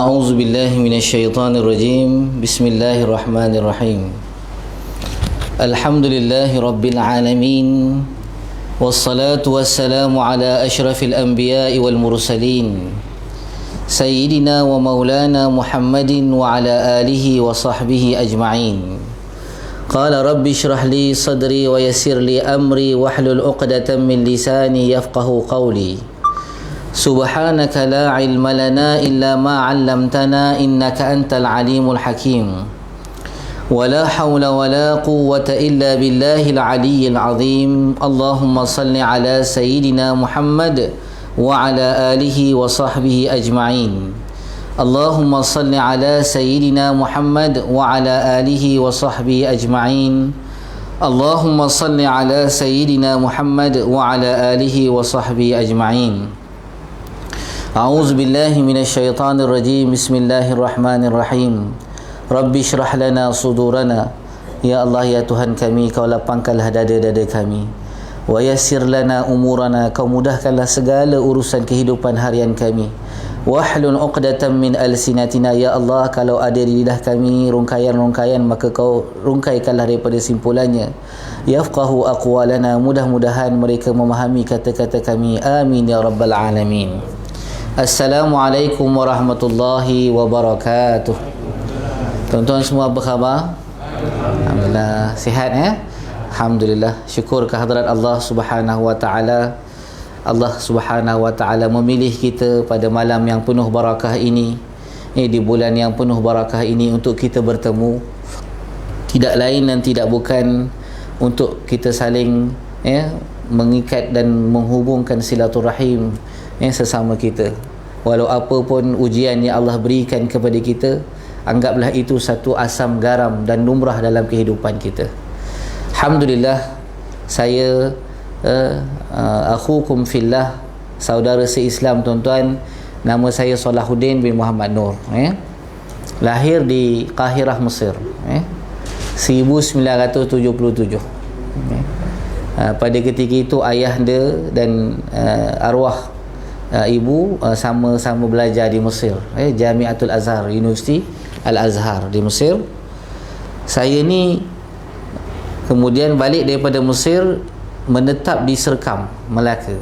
أعوذ بالله من الشيطان الرجيم بسم الله الرحمن الرحيم الحمد لله رب العالمين والصلاة والسلام على أشرف الأنبياء والمرسلين سيدنا ومولانا محمد وعلى آله وصحبه أجمعين قال رب اشرح لي صدري ويسر لي أمري واحلل عقدة من لساني يفقه قولي سبحانك لا علم لنا إلا ما علمتنا إنك أنت العليم الحكيم ولا حول ولا قوة إلا بالله العلي العظيم اللهم صل على سيدنا محمد وعلى آله وصحبه أجمعين اللهم صل على سيدنا محمد وعلى آله وصحبه أجمعين اللهم صل على سيدنا محمد وعلى آله وصحبه أجمعين أعوذ بالله من الشيطان الرجيم بسم الله الرحمن الرحيم Rabbi syrah lana sudurana. Ya Allah, ya Tuhan kami, Kau lapangkanlah dada-dada kami. Wa yassir lana umurana. Kau mudahkanlah segala urusan kehidupan harian kami. Wahlul uqdatan min alsinatina. Ya Allah, kalau ada di lidah kami rungkaian-rungkaian, maka Kau rungkaikanlah daripada simpulannya. Yafqahu aqwalana. Mudah-mudahan mereka memahami kata-kata kami. Amin ya rabbal alamin. Assalamualaikum warahmatullahi wabarakatuh. Tuan-tuan semua apa khabar? Alhamdulillah, sihat ya? Alhamdulillah, syukur kehadrat Allah Subhanahu wa taala. Allah Subhanahu wa taala memilih kita pada malam yang penuh barakah ini, di bulan yang penuh barakah ini untuk kita bertemu. Tidak lain dan tidak bukan untuk kita saling mengikat dan menghubungkan silaturahim sesama kita. Walau apa pun ujian yang Allah berikan kepada kita, anggaplah itu satu asam garam dan lumrah dalam kehidupan kita. Alhamdulillah, saya akhukum fillah, saudara se-Islam tuan-tuan, nama saya Salahuddin bin Muhammad Nur, lahir di Qahirah, Mesir, 1977. Pada ketika itu ayahanda dan arwah ibu sama-sama belajar di Mesir, Jamiatul Azhar, Universiti Al-Azhar di Mesir. Saya ni kemudian balik daripada Mesir, menetap di Serkam, Melaka.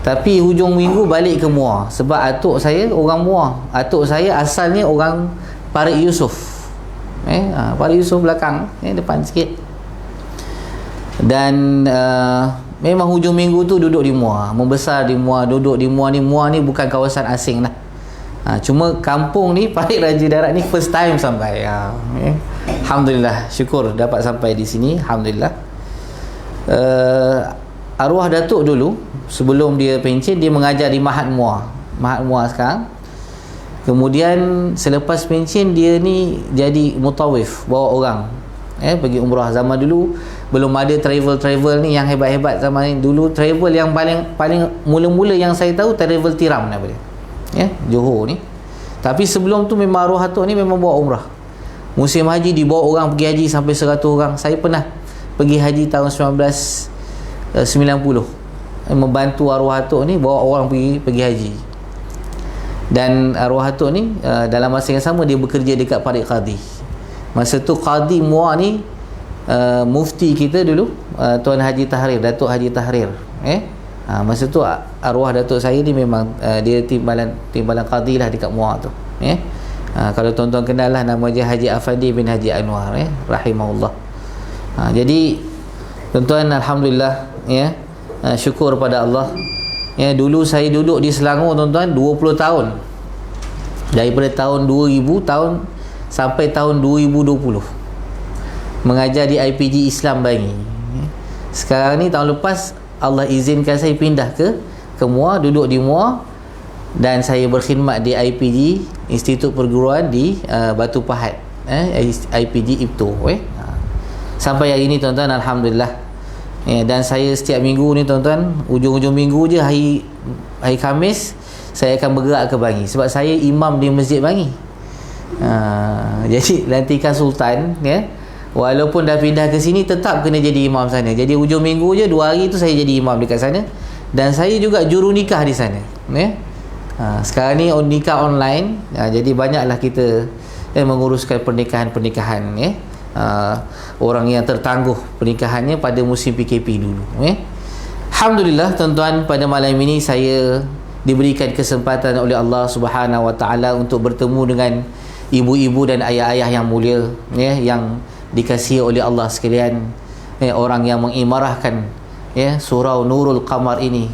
Tapi hujung minggu balik ke Muar, sebab atuk saya orang Muar. Atuk saya asalnya orang Parit Yusof, Parit Yusof belakang, depan sikit. Dan memang hujung minggu tu duduk di Muar, membesar di Muar, duduk di Muar ni. Muar ni bukan kawasan asing lah. Cuma kampung ni, Parit Raja Darat ni first time sampai. Alhamdulillah, syukur dapat sampai di sini. Alhamdulillah. Arwah datuk dulu, sebelum dia pencen, dia mengajar di Mahat Muar. Mahat Muar sekarang. Kemudian selepas pencen, dia ni jadi mutawif, bawa orang pergi umrah. Zaman dulu belum ada travel ni yang hebat-hebat. Zaman ni dulu travel yang paling mula-mula yang saya tahu, travel tiram nama dia, Johor ni. Tapi sebelum tu memang arwah atuk ni memang bawa umrah. Musim haji dibawa orang pergi haji sampai 100 orang. Saya pernah pergi haji tahun 1990, membantu arwah atuk ni bawa orang pergi haji. Dan arwah atuk ni dalam masa yang sama dia bekerja dekat Parit Qadi. Masa tu Qadi Muar ni mufti kita dulu, Tuan Haji Tahrir, Datuk Haji Tahrir. Masa tu arwah datuk saya ni memang dia timbalan qadi lah dekat Muar tu. Kalau tuan-tuan kenal lah, nama dia Haji Afandi bin Haji Anwar, rahimahullah. Jadi tuan-tuan, alhamdulillah, syukur pada Allah. Dulu saya duduk di Selangor tuan-tuan 20 tahun. Daripada tahun 2000 sampai tahun 2020 mengajar di IPG Islam Bangi. Sekarang ni tahun lepas Allah izinkan saya pindah ke Muar, duduk di Muar, dan saya berkhidmat di IPG, Institut Perguruan di Batu Pahat, IPG IPTO, sampai hari ni tuan-tuan, alhamdulillah. Dan saya setiap minggu ni tuan-tuan, ujung-ujung minggu je, hari Khamis saya akan bergerak ke Bangi, sebab saya imam di Masjid Bangi. Jadi lantikan sultan, walaupun dah pindah ke sini, tetap kena jadi imam sana. Jadi ujung minggu je, 2 hari tu saya jadi imam dekat sana. Dan saya juga juru nikah di sana, Sekarang ni nikah online, jadi banyaklah kita menguruskan pernikahan-pernikahan, orang yang tertangguh pernikahannya pada musim PKP dulu. Alhamdulillah tuan-tuan, pada malam ini saya diberikan kesempatan oleh Allah Subhanahu Wa Taala untuk bertemu dengan ibu-ibu dan ayah-ayah yang mulia, yang dikasihi oleh Allah sekalian, orang yang mengimarahkan surau Nurul Qamar ini.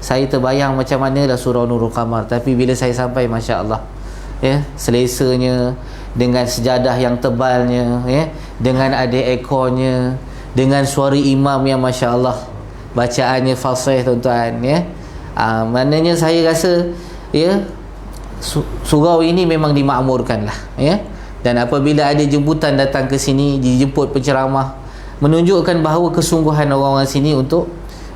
Saya terbayang macam manalah surau Nurul Qamar, tapi bila saya sampai, masya-Allah, selesanya, dengan sejadah yang tebalnya, dengan ada ekornya, dengan suara imam yang masya-Allah, bacaannya fasih tuan-tuan, maknanya saya rasa surau ini memang dimakmurkan lah, dan apabila ada jemputan datang ke sini, dijemput penceramah, menunjukkan bahawa kesungguhan orang-orang sini untuk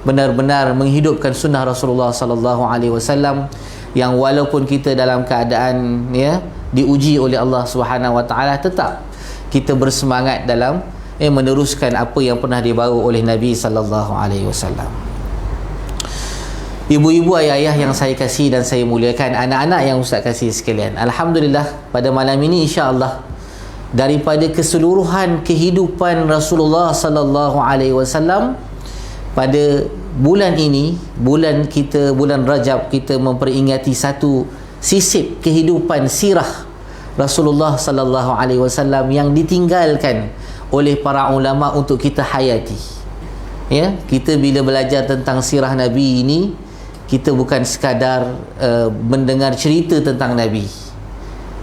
benar-benar menghidupkan sunnah Rasulullah sallallahu alaihi wasallam, yang walaupun kita dalam keadaan diuji oleh Allah Subhanahu Wa Taala, tetap kita bersemangat dalam meneruskan apa yang pernah dibawa oleh Nabi sallallahu alaihi wasallam. Ibu-ibu, ayah-ayah yang saya kasih dan saya muliakan, anak-anak yang Ustaz kasih sekalian, alhamdulillah pada malam ini insya-Allah, daripada keseluruhan kehidupan Rasulullah sallallahu alaihi wasallam, pada bulan ini, bulan Rajab, kita memperingati satu sisip kehidupan sirah Rasulullah sallallahu alaihi wasallam yang ditinggalkan oleh para ulama untuk kita hayati. Kita bila belajar tentang sirah Nabi ini, kita bukan sekadar mendengar cerita tentang Nabi,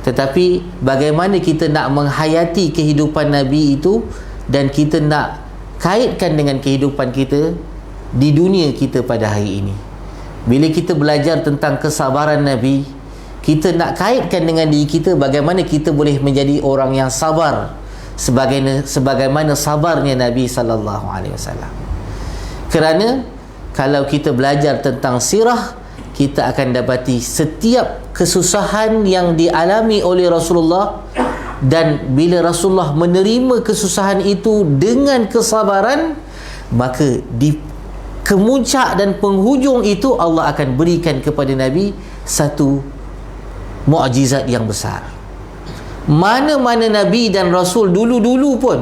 tetapi bagaimana kita nak menghayati kehidupan Nabi itu, dan kita nak kaitkan dengan kehidupan kita di dunia kita pada hari ini. Bila kita belajar tentang kesabaran Nabi, kita nak kaitkan dengan diri kita, bagaimana kita boleh menjadi orang yang sabar sebagaimana sabarnya Nabi sallallahu alaihi wasallam. Kerana kalau kita belajar tentang sirah, kita akan dapati setiap kesusahan yang dialami oleh Rasulullah, dan bila Rasulullah menerima kesusahan itu dengan kesabaran, maka di kemuncak dan penghujung itu Allah akan berikan kepada Nabi satu mukjizat yang besar. Mana-mana Nabi dan Rasul dulu-dulu pun,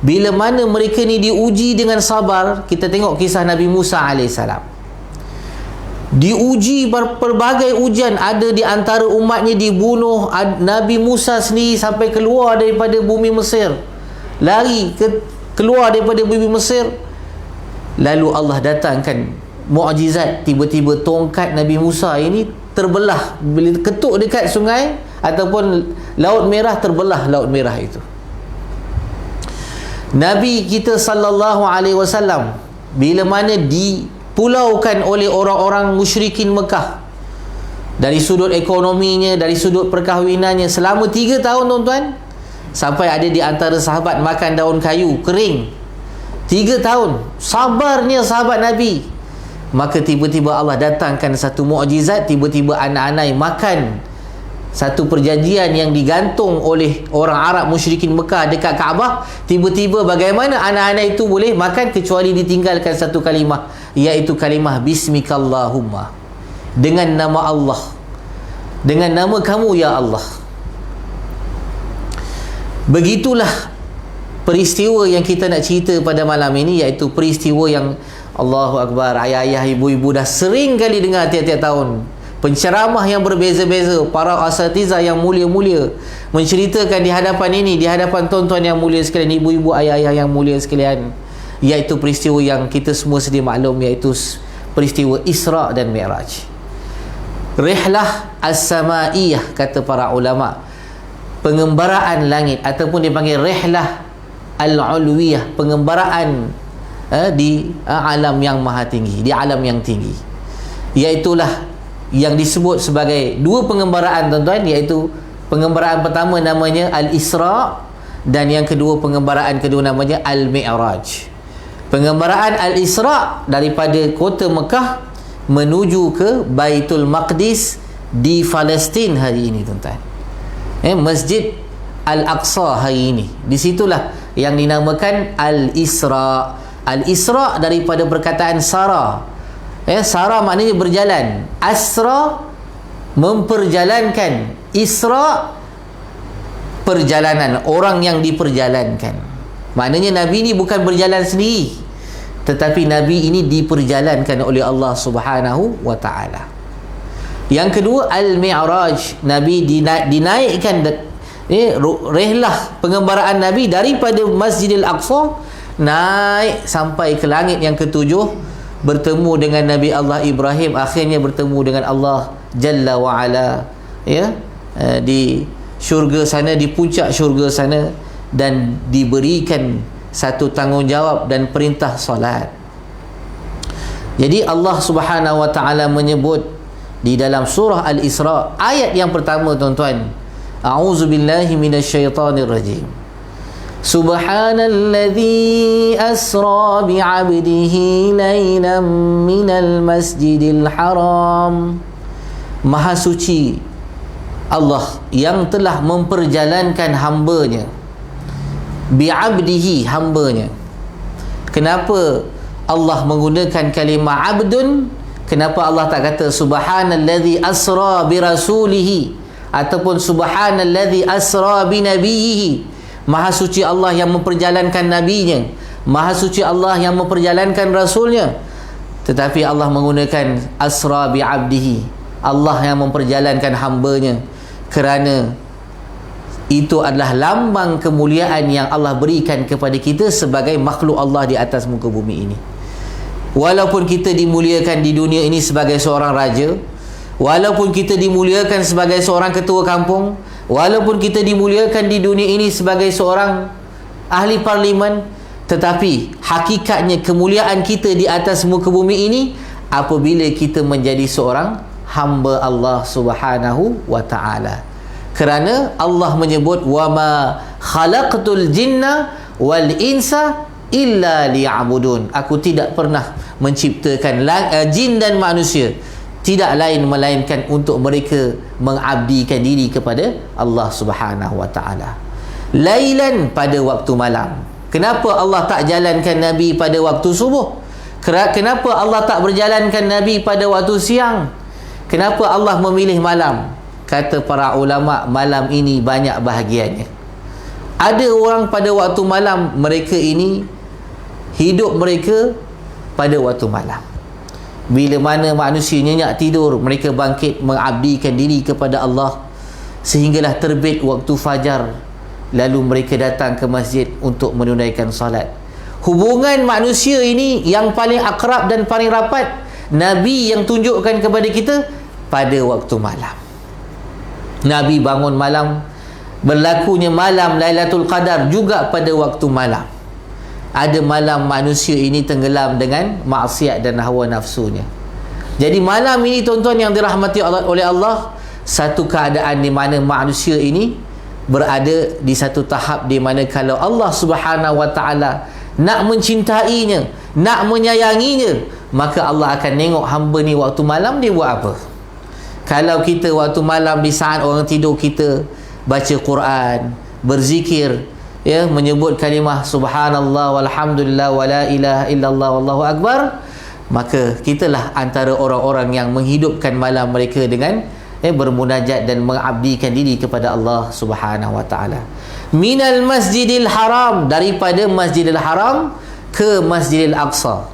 bila mana mereka ni diuji dengan sabar, kita tengok kisah Nabi Musa AS, diuji berbagai ujian, ada di antara umatnya dibunuh, Nabi Musa sendiri sampai keluar daripada bumi Mesir, lari keluar daripada bumi Mesir, lalu Allah datangkan mukjizat, tiba-tiba tongkat Nabi Musa ini terbelah, bila ketuk dekat sungai ataupun Laut Merah, terbelah Laut Merah itu. Nabi kita sallallahu alaihi wasallam bila mana dipulaukan oleh orang-orang musyrikin Mekah, dari sudut ekonominya, dari sudut perkahwinannya, selama 3 tahun tuan-tuan, sampai ada di antara sahabat makan daun kayu kering 3 tahun, sabarnya sahabat Nabi. Maka tiba-tiba Allah datangkan satu mukjizat, tiba-tiba anak-anak makan satu perjanjian yang digantung oleh orang Arab musyrikin Mekah dekat Kaabah. Tiba-tiba bagaimana anak-anak itu boleh makan kecuali ditinggalkan satu kalimah, iaitu kalimah Bismikallahumma, dengan nama Allah, dengan nama kamu ya Allah. Begitulah peristiwa yang kita nak cerita pada malam ini, iaitu peristiwa yang Allahu Akbar, ayah-ayah, ibu-ibu dah sering kali dengar tiap-tiap tahun. Penceramah yang berbeza-beza, para asatiza yang mulia-mulia menceritakan di hadapan ini, di hadapan tuan-tuan yang mulia sekalian, ibu-ibu, ayah-ayah yang mulia sekalian, iaitu peristiwa yang kita semua sedia maklum, iaitu peristiwa Isra dan Mi'raj. Rihlah as-samaiyah, kata para ulama, pengembaraan langit, ataupun dipanggil rihlah al-ulwiyah, pengembaraan di alam yang maha tinggi, di alam yang tinggi. Iaitulah yang disebut sebagai 2 pengembaraan tuan-tuan, iaitu pengembaraan pertama namanya Al-Isra, dan yang kedua, pengembaraan kedua namanya Al-Mi'raj. Pengembaraan Al-Isra daripada kota Mekah menuju ke Baitul Maqdis di Palestin hari ini tuan-tuan, Masjid Al-Aqsa hari ini. Di situlah yang dinamakan Al-Isra. Al-Isra daripada perkataan Sara. Sara maknanya berjalan. Asra memperjalankan. Isra, perjalanan, orang yang diperjalankan. Maknanya Nabi ini bukan berjalan sendiri, tetapi Nabi ini diperjalankan oleh Allah Subhanahu wa ta'ala. Yang kedua, Al-Mi'raj. Nabi dinaikkan, rehlah pengembaraan Nabi daripada Masjidil Aqsa naik sampai ke langit yang ketujuh, bertemu dengan Nabi Allah Ibrahim, akhirnya bertemu dengan Allah Jalla wa'ala, ya, di syurga sana, di puncak syurga sana, dan diberikan satu tanggungjawab dan perintah solat. Jadi Allah Subhanahu wa ta'ala menyebut di dalam surah Al-Isra ayat yang pertama, tuan-tuan, a'udzubillahi minasyaitonirrajim. Subhanalladzi asra bi'abdihi laylan minal masjidil haram. Maha suci Allah yang telah memperjalankan hambanya, bi'abdihi, hambanya. Kenapa Allah menggunakan kalimah abdun? Kenapa Allah tak kata subhanalladzi asra bi rasulihi ataupun subhanalladzi asra bi nabiyhi? Maha suci Allah yang memperjalankan nabinya, maha suci Allah yang memperjalankan rasulnya. Tetapi Allah menggunakan asra bi abdihi, Allah yang memperjalankan hambanya, kerana itu adalah lambang kemuliaan yang Allah berikan kepada kita sebagai makhluk Allah di atas muka bumi ini. Walaupun kita dimuliakan di dunia ini sebagai seorang raja, walaupun kita dimuliakan sebagai seorang ketua kampung, walaupun kita dimuliakan di dunia ini sebagai seorang ahli parlimen, tetapi hakikatnya kemuliaan kita di atas muka bumi ini apabila kita menjadi seorang hamba Allah Subhanahu wa ta'ala. Kerana Allah menyebut wama khalaqtul jinna wal insa illa liya'budun. Aku tidak pernah menciptakan jin dan manusia, tidak lain melainkan untuk mereka mengabdikan diri kepada Allah Subhanahu wa ta'ala. Lailan, pada waktu malam. Kenapa Allah tak jalankan Nabi pada waktu subuh? Kenapa Allah tak berjalankan Nabi pada waktu siang? Kenapa Allah memilih malam? Kata para ulama, malam ini banyak bahagiannya. Ada orang pada waktu malam, mereka ini hidup mereka pada waktu malam. Bila mana manusia nyenyak tidur, mereka bangkit mengabdikan diri kepada Allah sehinggalah terbit waktu fajar, lalu mereka datang ke masjid untuk menunaikan salat. Hubungan manusia ini yang paling akrab dan paling rapat, Nabi yang tunjukkan kepada kita pada waktu malam. Nabi bangun malam, berlakunya malam Lailatul Qadar juga pada waktu malam. Ada malam manusia ini tenggelam dengan maksiat dan hawa nafsunya. Jadi malam ini, tuan-tuan yang dirahmati oleh Allah, satu keadaan di mana manusia ini berada di satu tahap di mana kalau Allah Subhanahu wa ta'ala nak mencintainya, nak menyayanginya, maka Allah akan tengok hamba ni waktu malam dia buat apa. Kalau kita waktu malam di saat orang tidur, kita baca Quran, berzikir, ya, menyebut kalimah subhanallah walhamdulillah wala ilaha illallah wallahu akbar, maka kitalah antara orang-orang yang menghidupkan malam mereka dengan bermunajat dan mengabdikan diri kepada Allah Subhanahu wa ta'ala. Minal masjidil haram, daripada Masjidil Haram ke Masjidil Aqsa.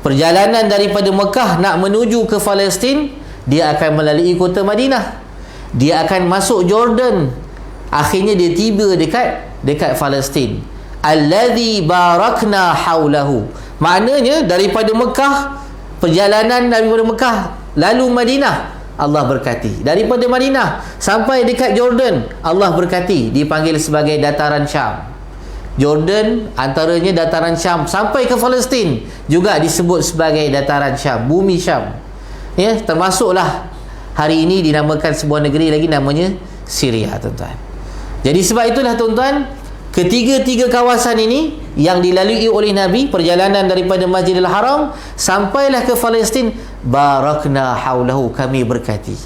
Perjalanan daripada Mekah nak menuju ke Palestin, dia akan melalui kota Madinah, dia akan masuk Jordan, akhirnya dia tiba dekat Palestin. Allazi barakna haulahu, maknanya daripada Mekah, perjalanan daripada Mekah lalu Madinah, Allah berkati. Daripada Madinah sampai dekat Jordan, Allah berkati. Dipanggil sebagai dataran Syam. Jordan antaranya dataran Syam, sampai ke Palestin juga disebut sebagai dataran Syam, bumi Syam. Ya, termasuklah hari ini dinamakan sebuah negeri lagi namanya Syria, tuan-tuan. Jadi sebab itulah, tuan-tuan, ketiga-tiga kawasan ini yang dilalui oleh Nabi, perjalanan daripada Masjidil Haram sampailah ke Palestin, barakna haulahu, kami berkati.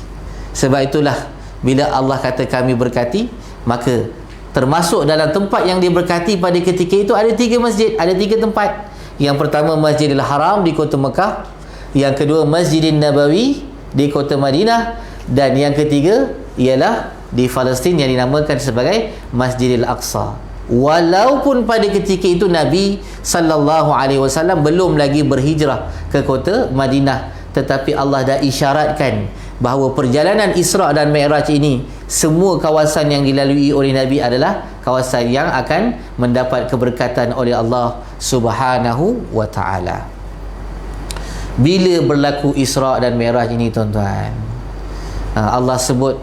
Sebab itulah bila Allah kata kami berkati, maka termasuk dalam tempat yang diberkati pada ketika itu ada 3 masjid, ada 3 tempat. Yang pertama Masjidil Haram di kota Mekah, yang kedua Masjidin Nabawi di kota Madinah, Dan yang ketiga ialah di Palestin yang dinamakan sebagai Masjidil Aqsa. Walaupun pada ketika itu Nabi sallallahu alaihi wasallam belum lagi berhijrah ke kota Madinah, tetapi Allah dah isyaratkan bahawa perjalanan Isra' dan Mi'raj ini, semua kawasan yang dilalui oleh Nabi adalah kawasan yang akan mendapat keberkatan oleh Allah Subhanahu wa ta'ala. Bila berlaku Isra' dan Mi'raj ini tuan-tuan, Allah sebut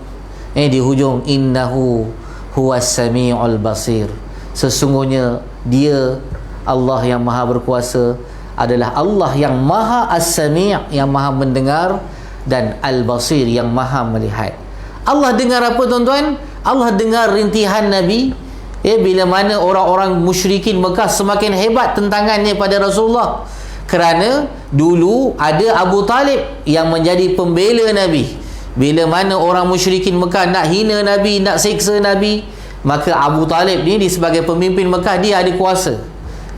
di hujung, innahu huwas sami'ul basir, sesungguhnya dia Allah yang maha berkuasa adalah Allah yang maha as-sami', yang maha mendengar, dan al-basir, yang maha melihat. Allah dengar apa tuan-tuan? Allah dengar rintihan Nabi bila mana orang-orang musyrikin Mekah semakin hebat tentangannya pada Rasulullah, kerana dulu ada Abu Talib yang menjadi pembela Nabi. Bila mana orang musyrikin Mekah nak hina Nabi, nak seksa Nabi, maka Abu Talib ni sebagai pemimpin Mekah, dia ada kuasa,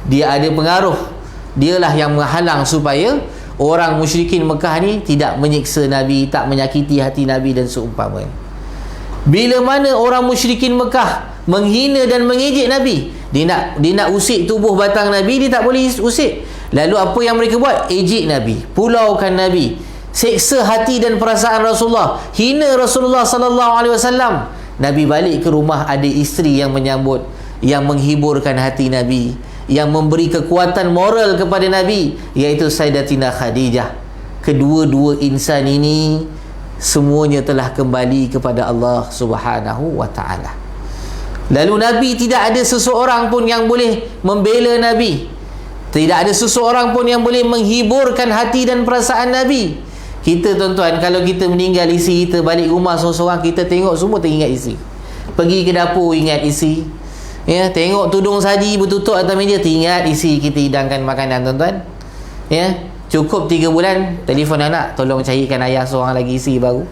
dia ada pengaruh, dialah yang menghalang supaya orang musyrikin Mekah ni tidak menyiksa Nabi, tak menyakiti hati Nabi dan seumpamanya. Bila mana orang musyrikin Mekah menghina dan mengejek Nabi, dia nak usik tubuh batang Nabi, dia tak boleh usik. Lalu apa yang mereka buat? Ejek Nabi, pulaukan Nabi, seksa hati dan perasaan Rasulullah, hina Rasulullah sallallahu alaihi wasallam. Nabi balik ke rumah, ada isteri yang menyambut, yang menghiburkan hati Nabi, yang memberi kekuatan moral kepada Nabi, iaitu Sayyidatina Khadijah. Kedua-dua insan ini semuanya telah kembali kepada Allah Subhanahu wa ta'ala. Lalu Nabi tidak ada seseorang pun yang boleh membela Nabi, tidak ada seseorang pun yang boleh menghiburkan hati dan perasaan Nabi. Kita tuan-tuan, kalau kita meninggal isi kita, balik rumah seorang-seorang, kita tengok semua teringat isi. Pergi ke dapur ingat isi, tengok tudung saji bertutup atas meja, teringat isi kita hidangkan makanan tuan-tuan. Cukup 3 bulan, telefon anak, tolong carikan ayah seorang lagi isi baru.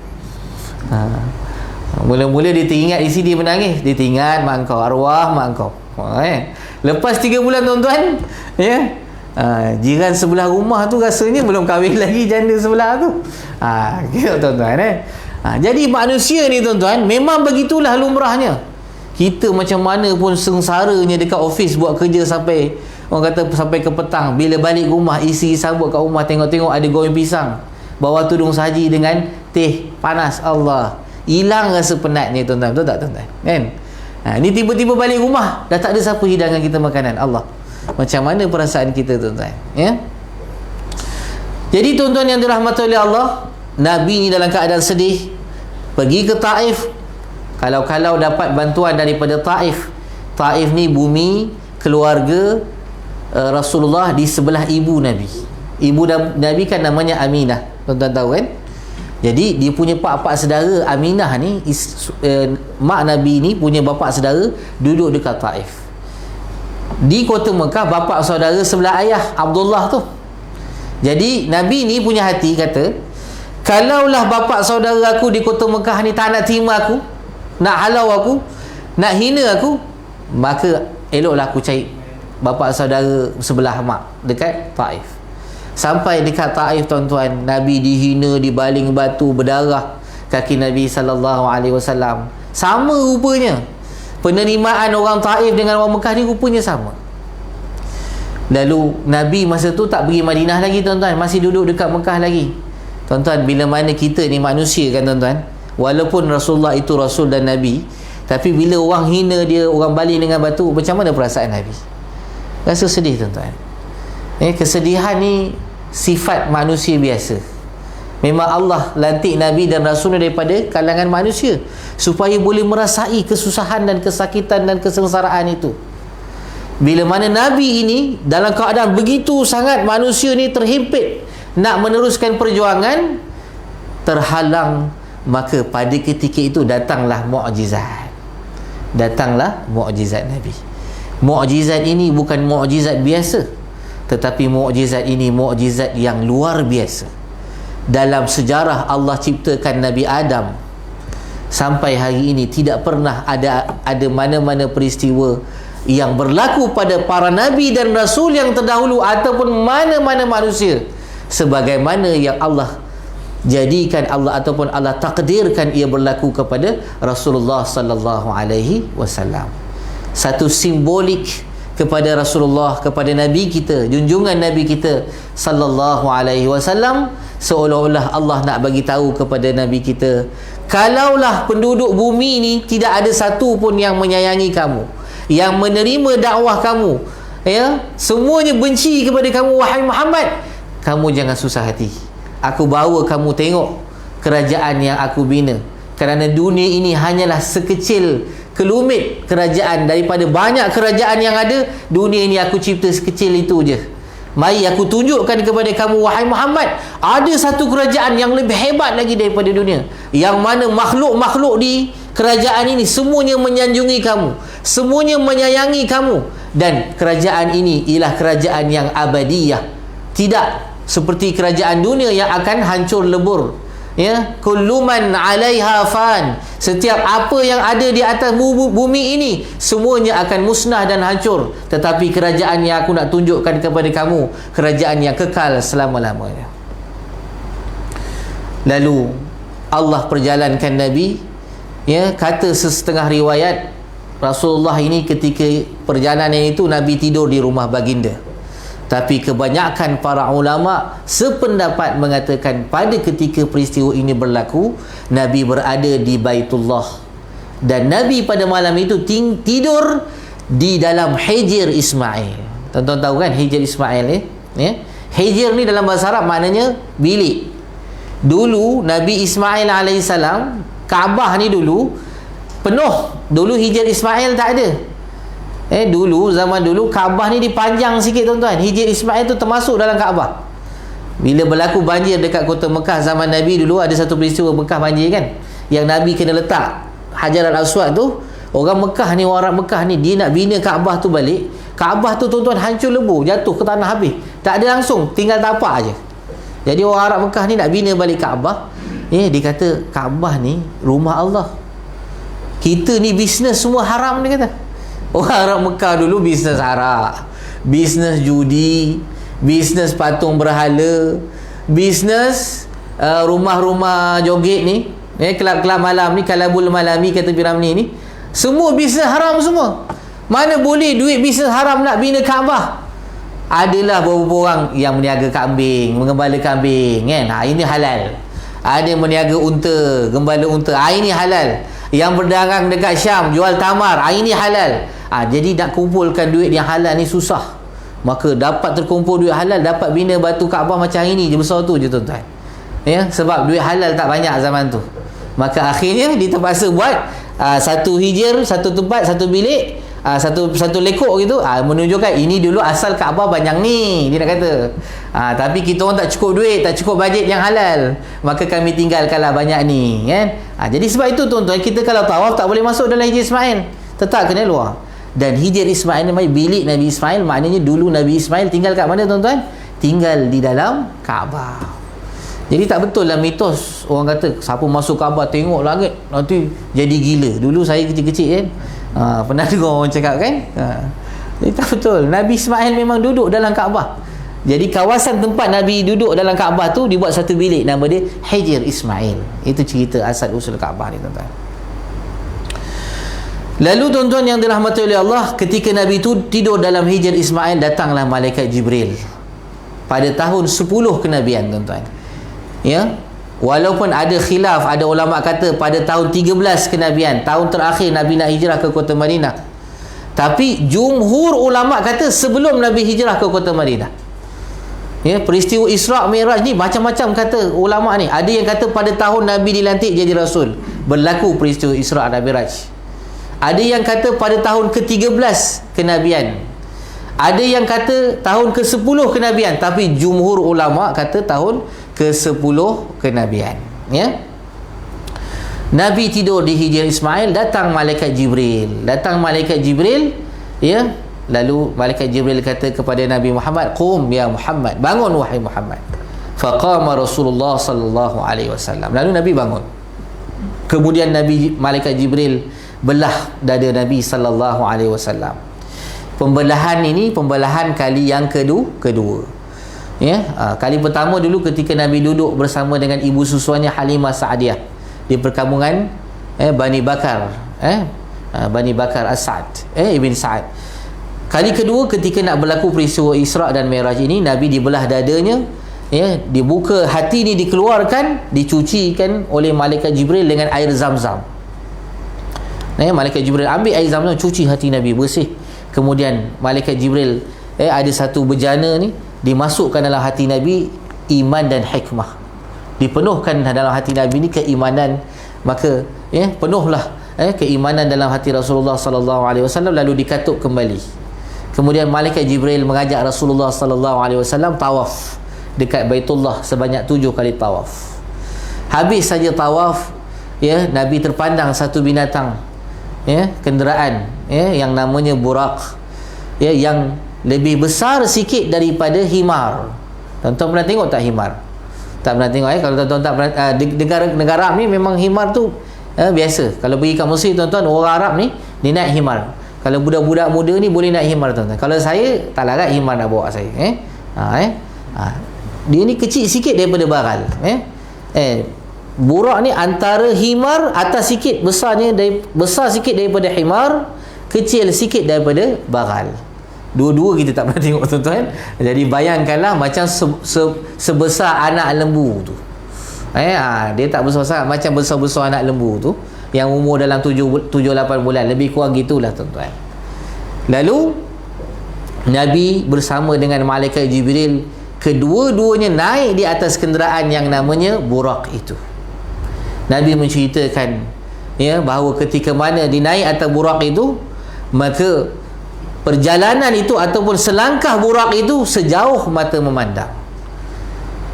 Mula-mula dia teringat isi, dia menangis, dia teringat mak kau, arwah mak kau. Lepas 3 bulan tuan-tuan, jiran sebelah rumah tu rasanya belum kahwin lagi janda sebelah tu. Tuan-tuan, jadi manusia ni tuan-tuan, memang begitulah lumrahnya. Kita macam mana pun sengsaranya dekat office buat kerja sampai, orang kata sampai ke petang, bila balik rumah isi sambut kat rumah, tengok-tengok ada goreng pisang, bawa tudung saji dengan teh panas, Allah, hilang rasa penat ni tuan-tuan. Betul tak tuan-tuan? Kan? Ni tiba-tiba balik rumah dah tak ada siapa hidangkan kita makanan. Allah, macam mana perasaan kita tuan-tuan? Jadi tuan-tuan yang dirahmati oleh Allah, Nabi ni dalam keadaan sedih pergi ke Taif. Kalau dapat bantuan daripada Taif. Taif ni bumi keluarga Rasulullah di sebelah ibu Nabi. Ibu Nabi kan namanya Aminah, tuan-tuan tahu kan? Jadi dia punya pak saudara Aminah ni, mak Nabi ni punya bapa saudara duduk dekat Taif. Di kota Mekah, bapa saudara sebelah ayah Abdullah tu. Jadi Nabi ni punya hati kata, kalaulah bapa saudara aku di kota Mekah ni tak nak terima aku, nak halau aku, nak hina aku, maka eloklah aku cari bapa saudara sebelah mak dekat Taif. Sampai dekat Taif tuan-tuan, Nabi dihina, dibaling batu, berdarah kaki Nabi sallallahu alaihi wasallam. Sama rupanya penerimaan orang Taif dengan orang Mekah ni rupanya sama. Lalu Nabi masa tu tak pergi Madinah lagi tuan-tuan, masih duduk dekat Mekah lagi. Tuan-tuan, bila mana kita ni manusia kan tuan-tuan, walaupun Rasulullah itu Rasul dan Nabi, tapi bila orang hina dia, orang baling dengan batu, macam mana perasaan Nabi? Rasa sedih tuan-tuan. Kesedihan ni sifat manusia biasa. Memang Allah lantik Nabi dan Rasul daripada kalangan manusia supaya boleh merasai kesusahan dan kesakitan dan kesengsaraan itu. Bila mana Nabi ini dalam keadaan begitu sangat manusia ni terhimpit nak meneruskan perjuangan, terhalang, maka pada ketika itu datanglah mukjizat. Datanglah mukjizat Nabi. Mukjizat ini bukan mukjizat biasa, tetapi mukjizat ini mukjizat yang luar biasa. Dalam sejarah Allah ciptakan Nabi Adam sampai hari ini tidak pernah ada mana-mana peristiwa yang berlaku pada para nabi dan rasul yang terdahulu ataupun mana-mana manusia sebagaimana yang Allah jadikan Allah ataupun Allah takdirkan ia berlaku kepada Rasulullah sallallahu alaihi wasallam. Satu simbolik kepada Rasulullah, kepada Nabi kita, junjungan Nabi kita sallallahu alaihi wasallam, seolah-olah Allah nak bagi tahu kepada Nabi kita, kalaulah penduduk bumi ni tidak ada satu pun yang menyayangi kamu, yang menerima dakwah kamu, ya, semuanya benci kepada kamu wahai Muhammad, kamu jangan susah hati. Aku bawa kamu tengok kerajaan yang aku bina. Kerana dunia ini hanyalah sekecil kelumit kerajaan daripada banyak kerajaan yang ada. Dunia ini aku cipta sekecil itu je. Mari aku tunjukkan kepada kamu wahai Muhammad, ada satu kerajaan yang lebih hebat lagi daripada dunia, yang mana makhluk-makhluk di kerajaan ini semuanya menyanjungi kamu, semuanya menyayangi kamu, dan kerajaan ini ialah kerajaan yang abadiyah, tidak seperti kerajaan dunia yang akan hancur lebur. Ya, kullu man 'alaiha fan, setiap apa yang ada di atas bumi ini semuanya akan musnah dan hancur, tetapi kerajaan yang aku nak tunjukkan kepada kamu, kerajaan yang kekal selama-lamanya. Lalu Allah perjalankan Nabi, ya, kata sesetengah riwayat Rasulullah ini ketika perjalanan itu Nabi tidur di rumah baginda. Tapi kebanyakan para ulama sependapat mengatakan pada ketika peristiwa ini berlaku, Nabi berada di Baitullah, dan Nabi pada malam itu tidur di dalam Hijr Ismail. Tuan-tuan tahu kan Hijr Ismail ni, ya? Hijr ni dalam bahasa Arab maknanya bilik. Dulu Nabi Ismail alaihissalam, Kaabah ni dulu penuh. Dulu Hijr Ismail tak ada. Dulu, zaman dulu Kaabah ni dipanjang sikit tuan-tuan. Hijr Ismail tu termasuk dalam Kaabah. Bila berlaku banjir dekat kota Mekah zaman Nabi dulu, ada satu peristiwa Mekah banjir kan, yang Nabi kena letak Hajar al-Aswad tu. Orang Mekah ni, orang Arab Mekah ni, dia nak bina Kaabah tu balik. Kaabah tu tuan-tuan hancur lebur, jatuh ke tanah habis. Tak ada langsung, tinggal tapak aje. Jadi orang Arab Mekah ni nak bina balik Kaabah. Dia kata Kaabah ni rumah Allah. Kita ni bisnes semua haram, dia kata. Orang Arab Mekah dulu bisnes arak, bisnes judi, bisnes patung berhala, bisnes rumah-rumah joget ni, kelab-kelab malam ni, kalabul malami kata Piramli ni, semua bisnes haram semua. Mana boleh duit bisnes haram nak bina Kaabah? Adalah beberapa orang yang meniaga kambing, mengembala kambing kan, ini halal. Ada yang meniaga unta, gembala unta, ini halal. Yang berdagang dekat Syam jual tamar, ini halal. Jadi nak kumpulkan duit yang halal ni susah. Maka dapat terkumpul duit halal, dapat bina batu Kaabah macam ini je, besar tu je tuan-tuan. Ya, sebab duit halal tak banyak zaman tu. Maka akhirnya dia terpaksa buat satu hijr, satu tempat, satu bilik, satu lekuk gitu, menunjukkan ini dulu asal Kaabah banyak ni, dia nak kata. Tapi kita orang tak cukup duit, tak cukup bajet yang halal, maka kami tinggalkanlah banyak ni kan. Jadi sebab itu tuan-tuan, kita kalau tawaf tak boleh masuk dalam Hijr Ismail, tetap kena luar. Dan Hijr Ismail ni bilik Nabi Ismail, maknanya dulu Nabi Ismail tinggal kat mana tuan-tuan? Tinggal di dalam Kaabah. Jadi tak betul lah mitos orang kata siapa masuk Kaabah tengok langit nanti jadi gila. Dulu saya kecil-kecil kan, pernah dengar orang cakap kan. Jadi tak betul. Nabi Ismail memang duduk dalam Kaabah. Jadi kawasan tempat Nabi duduk dalam Kaabah tu dibuat satu bilik, nama dia Hijr Ismail. Itu cerita asal usul Kaabah ni tuan-tuan. Lalu tuan-tuan yang dirahmati oleh Allah, ketika Nabi itu tidur dalam Hijr Ismail, datanglah malaikat Jibril pada tahun 10 kenabian tuan-tuan. Ya, walaupun ada khilaf, ada ulama kata pada tahun 13 kenabian, tahun terakhir Nabi nak hijrah ke kota Madinah. Tapi jumhur ulama kata sebelum Nabi hijrah ke kota Madinah. Ya, peristiwa Isra' Mi'raj ni macam-macam kata ulama ni. Ada yang kata pada tahun Nabi dilantik jadi Rasul berlaku peristiwa Isra' dan Mi'raj. Ada yang kata pada tahun ke-13 kenabian. Ada yang kata tahun ke-10 kenabian, tapi jumhur ulama kata tahun ke-10 kenabian. Ya. Nabi tidur di Hijr Ismail, datang malaikat Jibril. Ya. Lalu malaikat Jibril kata kepada Nabi Muhammad, "Qum ya Muhammad." Bangun wahai Muhammad. Faqama Rasulullah sallallahu alaihi wasallam. Lalu Nabi bangun. Kemudian malaikat Jibril belah dada Nabi sallallahu alaihi wasallam. Pembelahan ini pembelahan kali yang kedua. Ya, kali pertama dulu ketika Nabi duduk bersama dengan ibu susuannya Halimah Sa'diyah di perkampungan Bani Bakar, Bani Bakar As-Sa'd, Ibn Sa'ad. Kali kedua ketika nak berlaku peristiwa Isra' dan Mi'raj ini, Nabi dibelah dadanya, dibuka hati ni, dikeluarkan, dicucikan oleh malaikat Jibril dengan air Zam-Zam. Malaikat Jibril ambil air Zam-Zam, cuci hati Nabi bersih. Kemudian malaikat Jibril ada satu bejana ni, dimasukkan dalam hati Nabi iman dan hikmah, dipenuhkan dalam hati Nabi ni keimanan. Maka penuhlah keimanan dalam hati Rasulullah sallallahu alaihi wasallam, lalu dikatuk kembali. Kemudian malaikat Jibril mengajak Rasulullah sallallahu alaihi wasallam tawaf dekat Baitullah sebanyak 7 kali tawaf. Habis saja tawaf, Nabi terpandang satu binatang, kenderaan, yang namanya burak, yang lebih besar sikit daripada himar. Tuan-tuan pernah tengok tak himar? Tak pernah tengok. Kalau tuan-tuan tak pernah, negara Arab ni memang himar tu biasa. Kalau pergi kat Mesir, tuan-tuan, orang Arab ni dia naik himar. Kalau budak-budak muda ni boleh naik himar, tuan-tuan. Kalau saya tak larat himar nak bawa saya. Dia ni kecil sikit daripada baral. Burak ni antara himar, atas sikit, besar sikit daripada himar, kecil sikit daripada baral. Dua-dua kita tak pernah tengok, tuan-tuan. Jadi bayangkanlah macam sebesar anak lembu tu. Dia tak besar-besar, macam besar-besar anak lembu tu, yang umur dalam 7-8 bulan, lebih kurang gitulah, tuan-tuan. Lalu Nabi bersama dengan malaikat Jibril, kedua-duanya naik di atas kenderaan yang namanya burak itu. Nabi menceritakan bahawa ketika mana dinaik atas burak itu, maka perjalanan itu ataupun selangkah burak itu sejauh mata memandang.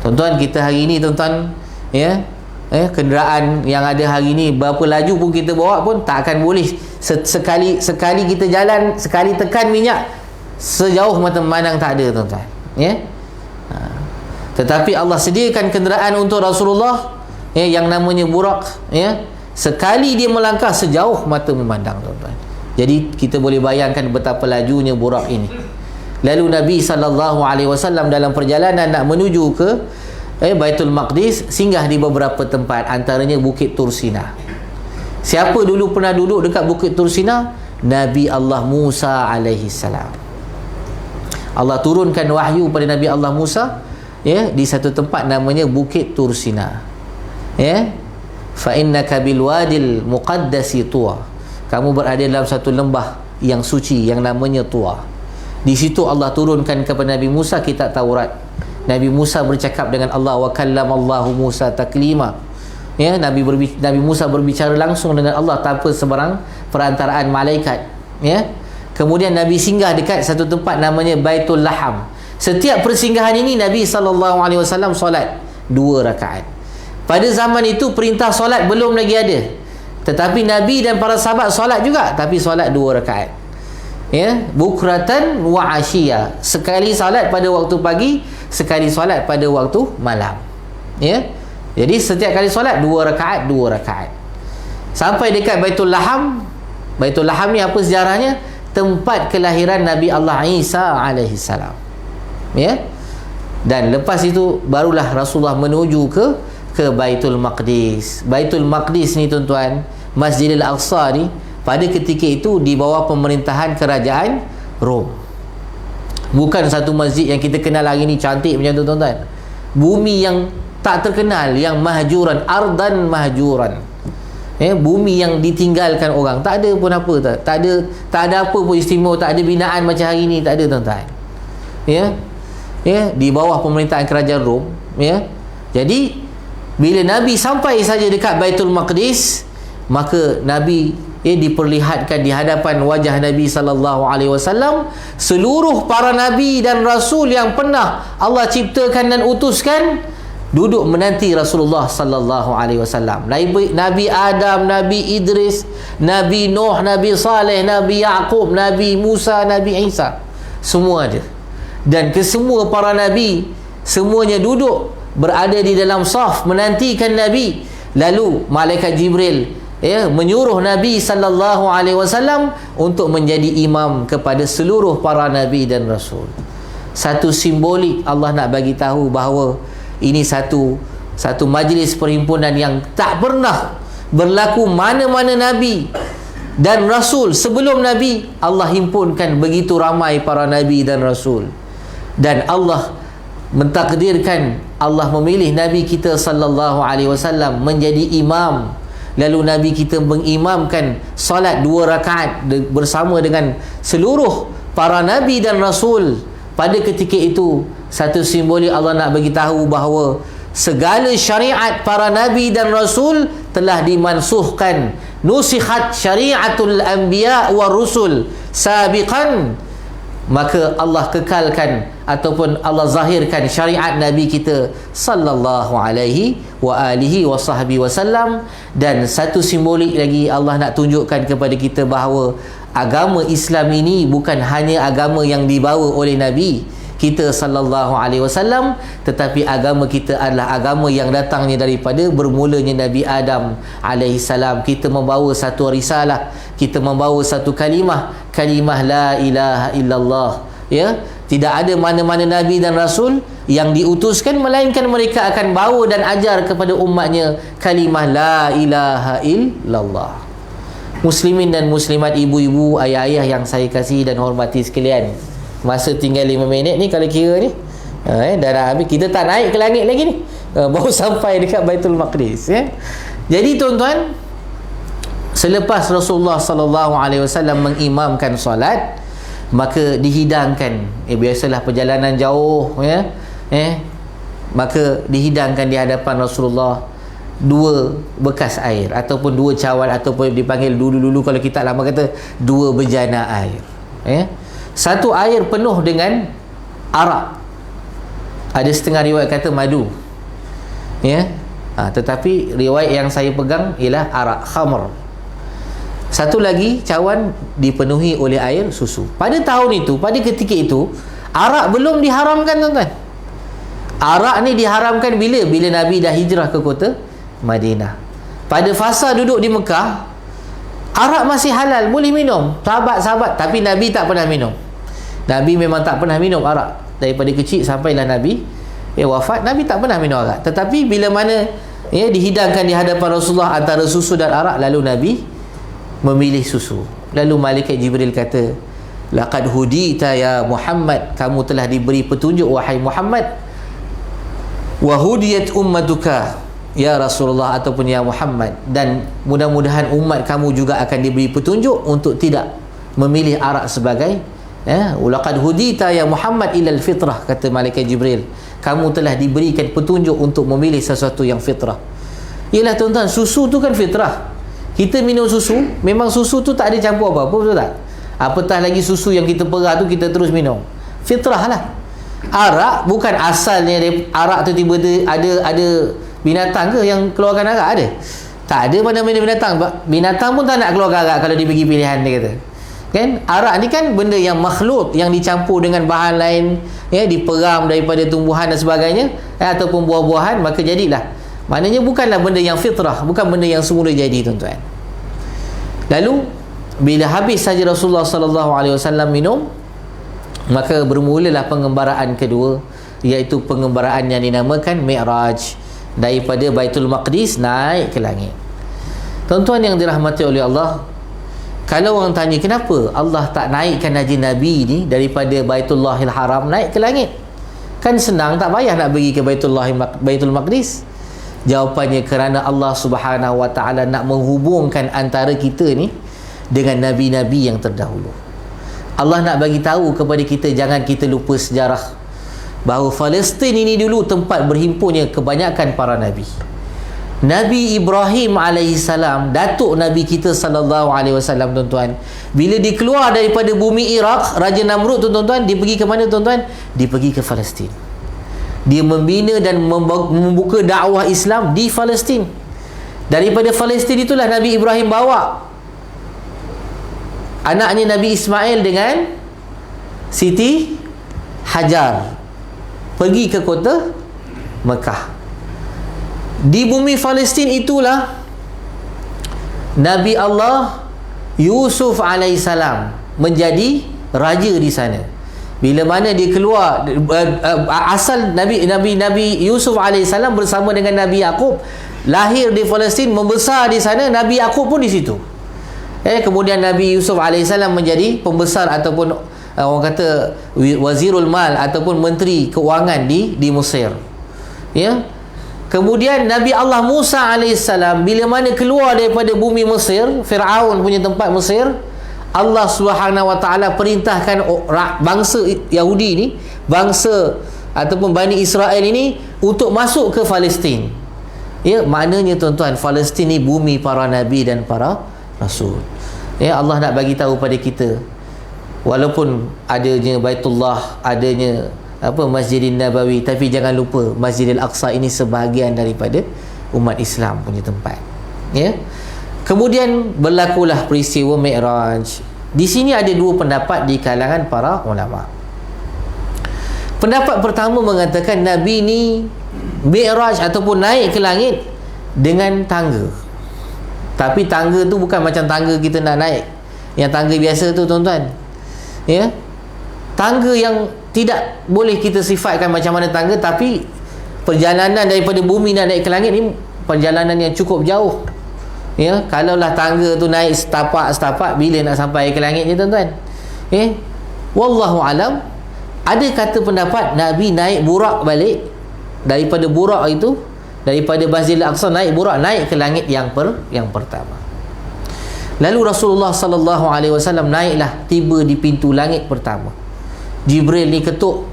Tuan-tuan, kita hari ini, tuan-tuan, kenderaan yang ada hari ini, berapa laju pun kita bawa pun tak akan boleh sekali kita jalan, sekali tekan minyak, sejauh mata memandang tak ada, tuan-tuan. Tetapi Allah sediakan kenderaan untuk Rasulullah, yang namanya burak, sekali dia melangkah sejauh mata memandang, tuan-tuan. Jadi kita boleh bayangkan betapa lajunya burak ini. Lalu Nabi SAW dalam perjalanan nak menuju ke Baitul Maqdis, singgah di beberapa tempat, antaranya Bukit Tursina. Siapa dulu pernah duduk dekat Bukit Tursina? Nabi Allah Musa alaihi salam. Allah turunkan wahyu pada Nabi Allah Musa, di satu tempat namanya Bukit Tursina. Fa innaka bil wadil muqaddasi tuwa. Kamu berada dalam satu lembah yang suci yang namanya Tuwa. Di situ Allah turunkan kepada Nabi Musa kitab Taurat. Nabi Musa bercakap dengan Allah, wa kallamallahu Musa taklima. Nabi Musa berbicara langsung dengan Allah tanpa sebarang perantaraan malaikat. Kemudian Nabi singgah dekat satu tempat namanya Baitul Laham. Setiap persinggahan ini Nabi SAW solat 2 rakaat. Pada zaman itu perintah solat belum lagi ada. Tetapi Nabi dan para sahabat solat juga, tapi solat 2 rakaat. Bukratan wa asyiya. Sekali solat pada waktu pagi, sekali solat pada waktu malam. Jadi setiap kali solat 2 rakaat, 2 rakaat. Sampai dekat Baitul Laham. Baitul Laham ni apa sejarahnya? Tempat kelahiran Nabi Allah Isa alaihi salam. Dan lepas itu barulah Rasulullah menuju ke Baitul Maqdis. Baitul Maqdis ni, tuan-tuan, Masjidil Aqsa ni, pada ketika itu di bawah pemerintahan kerajaan Rom. Bukan satu masjid yang kita kenal hari ni cantik macam tu, tuan-tuan. Bumi yang tak terkenal, yang mahjuran, ardan mahjuran. Bumi yang ditinggalkan orang, tak ada pun apa, tak ada apa pun istimewa, tak ada binaan macam hari ni, tak ada, tuan-tuan. Di bawah pemerintahan kerajaan Rom. Jadi bila Nabi sampai saja dekat Baitul Maqdis, maka Nabi diperlihatkan di hadapan wajah Nabi SAW seluruh para Nabi dan Rasul yang pernah Allah ciptakan dan utuskan duduk menanti Rasulullah SAW. Nabi Adam, Nabi Idris, Nabi Nuh, Nabi Saleh, Nabi Yaqub, Nabi Musa, Nabi Isa, semua ada. Dan kesemua para Nabi, semuanya duduk berada di dalam saf menantikan Nabi. Lalu malaikat Jibril menyuruh Nabi SAW untuk menjadi imam kepada seluruh para Nabi dan Rasul. satu simbolik Allah nak bagi tahu bahawa ini satu majlis perhimpunan yang tak pernah berlaku mana-mana Nabi dan Rasul sebelum Nabi. Allah himpunkan begitu ramai para Nabi dan Rasul, dan Allah mentakdirkan, Allah memilih Nabi kita sallallahu alaihi wasallam menjadi imam. Lalu Nabi kita mengimamkan salat 2 rakaat bersama dengan seluruh para Nabi dan Rasul. Pada ketika itu, satu simbolik Allah nak bagi tahu bahawa segala syariat para Nabi dan Rasul telah dimansuhkan. Nusikhat syariatul anbiya wa rusul sabiqan. Maka Allah kekalkan ataupun Allah zahirkan syariat Nabi kita sallallahu alaihi wa alihi wa sahbihi wasallam. Dan satu simbolik lagi Allah nak tunjukkan kepada kita bahawa agama Islam ini bukan hanya agama yang dibawa oleh Nabi kita sallallahu alaihi wasallam, tetapi agama kita adalah agama yang datangnya daripada bermulanya Nabi Adam alaihi salam. Kita membawa satu risalah, kita membawa satu kalimah la ilaha illallah, ya. Tidak ada mana-mana Nabi dan Rasul yang diutuskan melainkan mereka akan bawa dan ajar kepada umatnya kalimah la ilaha illallah. Muslimin dan muslimat, ibu-ibu, ayah-ayah yang saya kasih dan hormati sekalian, masa tinggal 5 minit ni kalau kira ni dah nak habis. Kita tak naik ke langit lagi ni, baru sampai dekat Baitul Maqdis, ya. Jadi tuan-tuan, selepas Rasulullah sallallahu alaihi wasallam mengimamkan solat, maka dihidangkan, biasalah perjalanan jauh, ya, maka dihidangkan di hadapan Rasulullah 2 bekas air ataupun 2 cawan, ataupun dipanggil dulu kalau kita lama kata 2 bejana air, ya. Satu air penuh dengan arak, ada setengah riwayat kata madu, ya. Tetapi riwayat yang saya pegang ialah arak khamr. Satu lagi cawan dipenuhi oleh air susu. Pada tahun itu, pada ketika itu, arak belum diharamkan, tuan-tuan. Arak ni diharamkan bila Nabi dah hijrah ke kota Madinah. Pada fasa duduk di Mekah, arak masih halal, boleh minum sahabat-sahabat, tapi Nabi tak pernah minum. Nabi memang tak pernah minum arak. Daripada kecil sampailah Nabi wafat, Nabi tak pernah minum arak. Tetapi bila mana dihidangkan di hadapan Rasulullah antara susu dan arak, lalu Nabi memilih susu. Lalu malaikat Jibril kata, laqad hudita ya Muhammad, kamu telah diberi petunjuk wahai Muhammad. Wa hudiyat ummatuka ya Rasulullah, ataupun ya Muhammad, dan mudah-mudahan umat kamu juga akan diberi petunjuk untuk tidak memilih arak sebagai laqad hudita ya Muhammad ilal fitrah, kata malaikat Jibril, kamu telah diberikan petunjuk untuk memilih sesuatu yang fitrah. Ialah tuan-tuan, susu tu kan fitrah. Kita minum susu, memang susu tu tak ada campur apa-apa, betul tak? Apatah lagi susu yang kita perah tu kita terus minum, fitrah lah. Arak bukan asalnya arak tu tiba-tiba ada binatang ke yang keluarkan arak, ada? Tak ada mana-mana binatang pun tak nak keluarkan arak kalau dibagi pilihan, dia kata. Kan, arak ni kan benda yang makhluk, yang dicampur dengan bahan lain, diperam daripada tumbuhan dan sebagainya, ataupun buah-buahan, maka jadilah. Maknanya bukanlah benda yang fitrah, bukan benda yang semula jadi, tuan-tuan. Lalu bila habis saja Rasulullah sallallahu alaihi wasallam minum, maka bermulalah pengembaraan kedua, iaitu pengembaraan yang dinamakan Mi'raj, daripada Baitul Maqdis naik ke langit. Tuan-tuan yang dirahmati oleh Allah, kalau orang tanya kenapa Allah tak naikkan Nabi ni daripada Baitullahil Haram naik ke langit, kan senang, tak payah nak pergi ke Baitul Maqdis. Jawapannya kerana Allah Subhanahu wa taala nak menghubungkan antara kita ni dengan nabi-nabi yang terdahulu. Allah nak bagi tahu kepada kita, jangan kita lupa sejarah, bahawa Palestin ini dulu tempat berhimpunnya kebanyakan para nabi. Nabi Ibrahim alaihissalam, datuk Nabi kita sallallahu alaihi wasallam, tuan-tuan, bila dikeluar daripada bumi Iraq, Raja Namrud tu, tuan-tuan, dia pergi ke mana, tuan-tuan? Dia pergi ke Palestin. Dia membina dan membuka dakwah Islam di Palestin. Daripada Palestin itulah Nabi Ibrahim bawa anaknya Nabi Ismail dengan Siti Hajar pergi ke kota Mekah. Di bumi Palestin itulah Nabi Allah Yusuf alaihissalam menjadi raja di sana. Bila mana dia keluar, asal Nabi Yusuf alaihissalam bersama dengan Nabi Yaqub lahir di Palestin, membesar di sana. Nabi Yaqub pun di situ. Kemudian Nabi Yusuf alaihissalam menjadi pembesar ataupun orang kata wazirul mal ataupun menteri keuangan di Mesir. Kemudian Nabi Allah Musa alaihissalam bila mana keluar daripada bumi Mesir, Firaun punya tempat Mesir, Allah Subhanahu wa taala perintahkan bangsa Yahudi ni, bangsa ataupun Bani Israel ini untuk masuk ke Palestin. Maknanya tuan-tuan, Palestin ni bumi para nabi dan para rasul. Allah nak bagi tahu pada kita, walaupun adanya Baitullah, adanya Masjidin Nabawi, tapi jangan lupa Masjidil Aqsa ini sebahagian daripada umat Islam punya tempat. Kemudian berlakulah peristiwa Mi'raj. Di sini ada dua pendapat di kalangan para ulama. Pendapat pertama mengatakan Nabi ni Mi'raj ataupun naik ke langit dengan tangga. Tapi tangga tu bukan macam tangga kita nak naik, yang tangga biasa tu tuan-tuan. Tangga yang tidak boleh kita sifatkan macam mana tangga, tapi perjalanan daripada bumi nak naik ke langit ni perjalanan yang cukup jauh. Kalaulah tangga tu naik setapak, bila nak sampai ke langit je tuan-tuan? Wallahu alam. Ada kata pendapat Nabi naik burak balik daripada burak itu, daripada Masjidil Aqsa naik burak, naik ke langit yang pertama. Lalu Rasulullah sallallahu alaihi wasallam naiklah, tiba di pintu langit pertama. Jibril ni ketuk,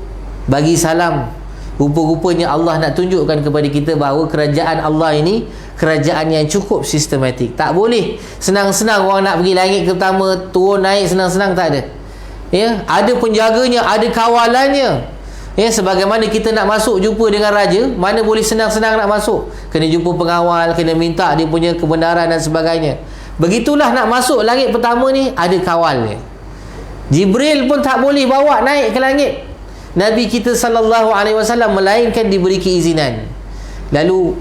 bagi salam. Rupa-rupanya Allah nak tunjukkan kepada kita bahawa kerajaan Allah ini kerajaan yang cukup sistematik. Tak boleh senang-senang orang nak pergi langit pertama, turun naik senang-senang, tak ada. Ada penjaganya, ada kawalannya. Sebagaimana kita nak masuk jumpa dengan raja, mana boleh senang-senang nak masuk, kena jumpa pengawal, kena minta dia punya kebenaran dan sebagainya. Begitulah nak masuk langit pertama ni, ada kawalnya. Jibril pun tak boleh bawa naik ke langit Nabi kita sallallahu alaihi wasallam, melainkan diberi keizinan. Lalu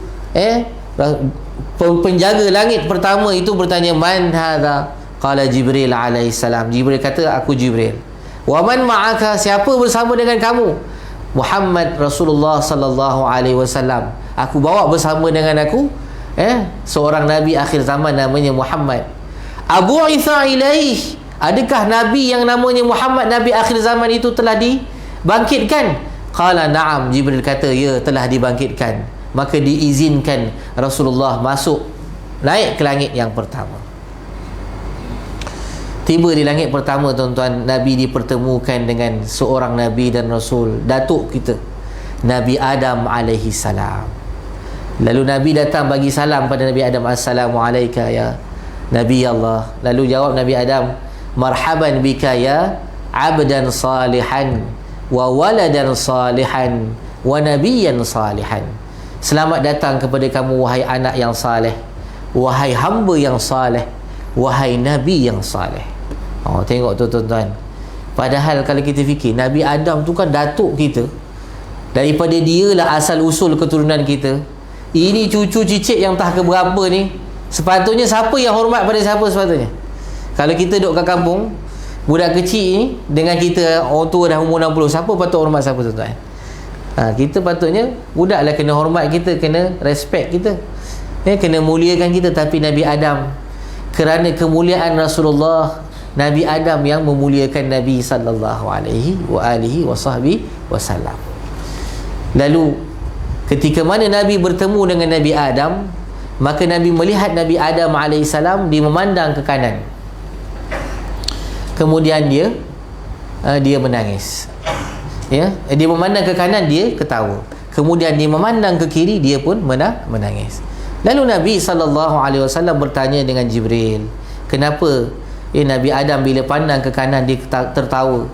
penjaga langit pertama itu bertanya, man hadha? Qala Jibril alaihi salam. Jibril kata, aku Jibril. Wa man ma'aka? Siapa bersama dengan kamu? Muhammad Rasulullah sallallahu alaihi wasallam. Aku bawa bersama dengan aku seorang nabi akhir zaman namanya Muhammad. Abu Isa ilaih, adakah nabi yang namanya Muhammad, nabi akhir zaman itu telah dibangkitkan? Qala na'am. Jibril kata, ya, telah dibangkitkan. Maka diizinkan Rasulullah masuk, naik ke langit yang pertama. Tiba di langit pertama tuan-tuan, Nabi dipertemukan dengan seorang Nabi dan Rasul, datuk kita, Nabi Adam alaihi salam. Lalu Nabi datang bagi salam pada Nabi Adam, assalamualaikum ya Nabi Allah. Lalu jawab Nabi Adam, marhaban bika ya abdan salihan wa waladan salihan wa nabiyyan salihan. Selamat datang kepada kamu wahai anak yang saleh, wahai hamba yang saleh, wahai nabi yang saleh. Tengok tu tuan-tuan. Padahal kalau kita fikir, Nabi Adam tu kan datuk kita, daripada dia lah asal usul keturunan kita. Ini cucu cicit yang tak keberapa ni, sepatutnya siapa yang hormat pada siapa sepatutnya? Kalau kita duduk kat kampung, budak kecil ni dengan kita orang tua dah umur 60, siapa patut hormat siapa tuan-tuan? Kita patutnya budak lah kena hormat kita, kena respect kita, kena muliakan kita. Tapi Nabi Adam, kerana kemuliaan Rasulullah, Nabi Adam yang memuliakan Nabi sallallahu alaihi wa alihi wasallam. Lalu ketika mana Nabi bertemu dengan Nabi Adam, maka Nabi melihat Nabi Adam alaihissalam, dia memandang ke kanan. Kemudian dia menangis. Dia memandang ke kanan, dia ketawa. Kemudian dia memandang ke kiri, dia pun menangis. Lalu Nabi SAW bertanya dengan Jibril, kenapa Nabi Adam bila pandang ke kanan dia tertawa,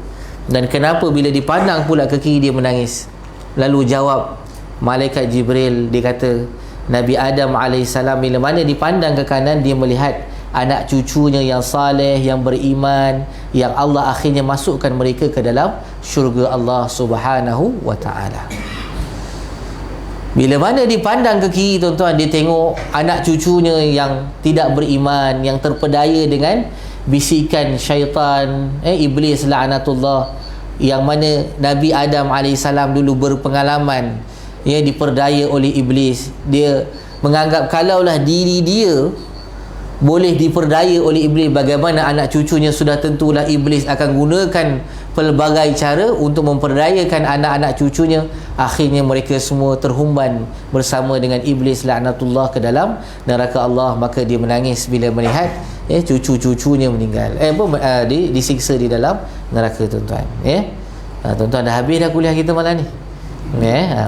dan kenapa bila dipandang pula ke kiri dia menangis? Lalu jawab malaikat Jibril, dia kata Nabi Adam AS bila mana dipandang ke kanan, dia melihat anak cucunya yang saleh, yang beriman, yang Allah akhirnya masukkan mereka ke dalam syurga Allah Subhanahu wa ta'ala. Bila mana dipandang ke kiri tuan-tuan, dia tengok anak cucunya yang tidak beriman, yang terpedaya dengan bisikan syaitan, iblis la'natullah, yang mana Nabi Adam alaihissalam dulu berpengalaman diperdaya oleh iblis. Dia menganggap kalaulah diri dia boleh diperdaya oleh iblis, bagaimana anak cucunya? Sudah tentulah iblis akan gunakan pelbagai cara untuk memperdayakan anak-anak cucunya. Akhirnya mereka semua terhumban bersama dengan iblis laknatullah ke dalam neraka Allah. Maka dia menangis bila melihat cucu-cucunya meninggal, disiksa di dalam neraka, tuan-tuan. Tuan-tuan, dah habis dah kuliah kita malam ni.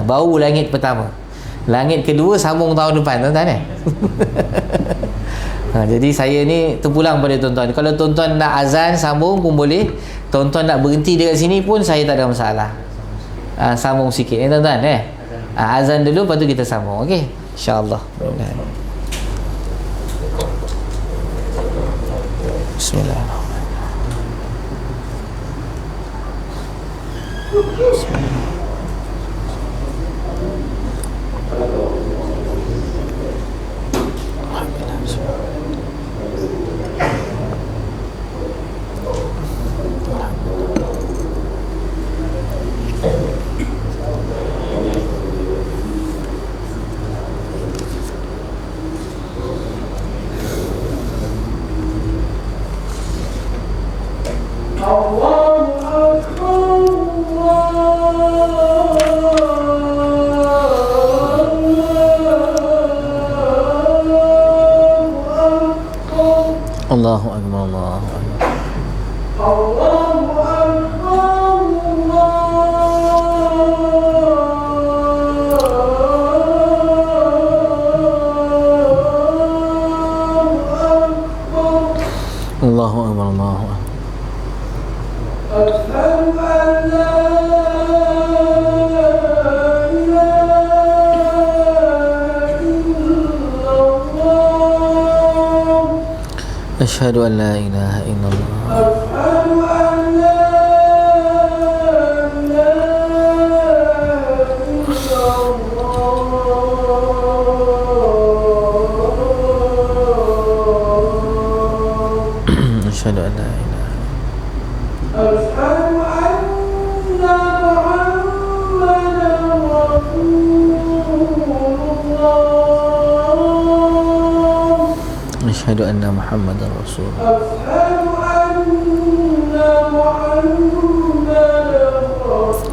Baru langit pertama. Langit kedua sambung tahun depan, tuan-tuan. Jadi saya ni terpulang pada tuan-tuan. Kalau tuan-tuan nak azan sambung pun boleh. Tuan-tuan nak berhenti dekat sini pun saya tak ada masalah. Sambung sikit tuan-tuan. Azan dulu, lepas tu kita sambung. Okey, insya-Allah. Bismillahirrahmanirrahim. Bismillahirrahmanirrahim. Allahu Akbar, Allahu Akbar. Allahu Akbar, Allahu Akbar. Asyhadu an la أشهد أن لا إله إلا الله. أشهد أن لا إله. أشهد أن محمدا رسول الله. أشهد أن محمدا رسول الله. أشهد أن محمدا رسول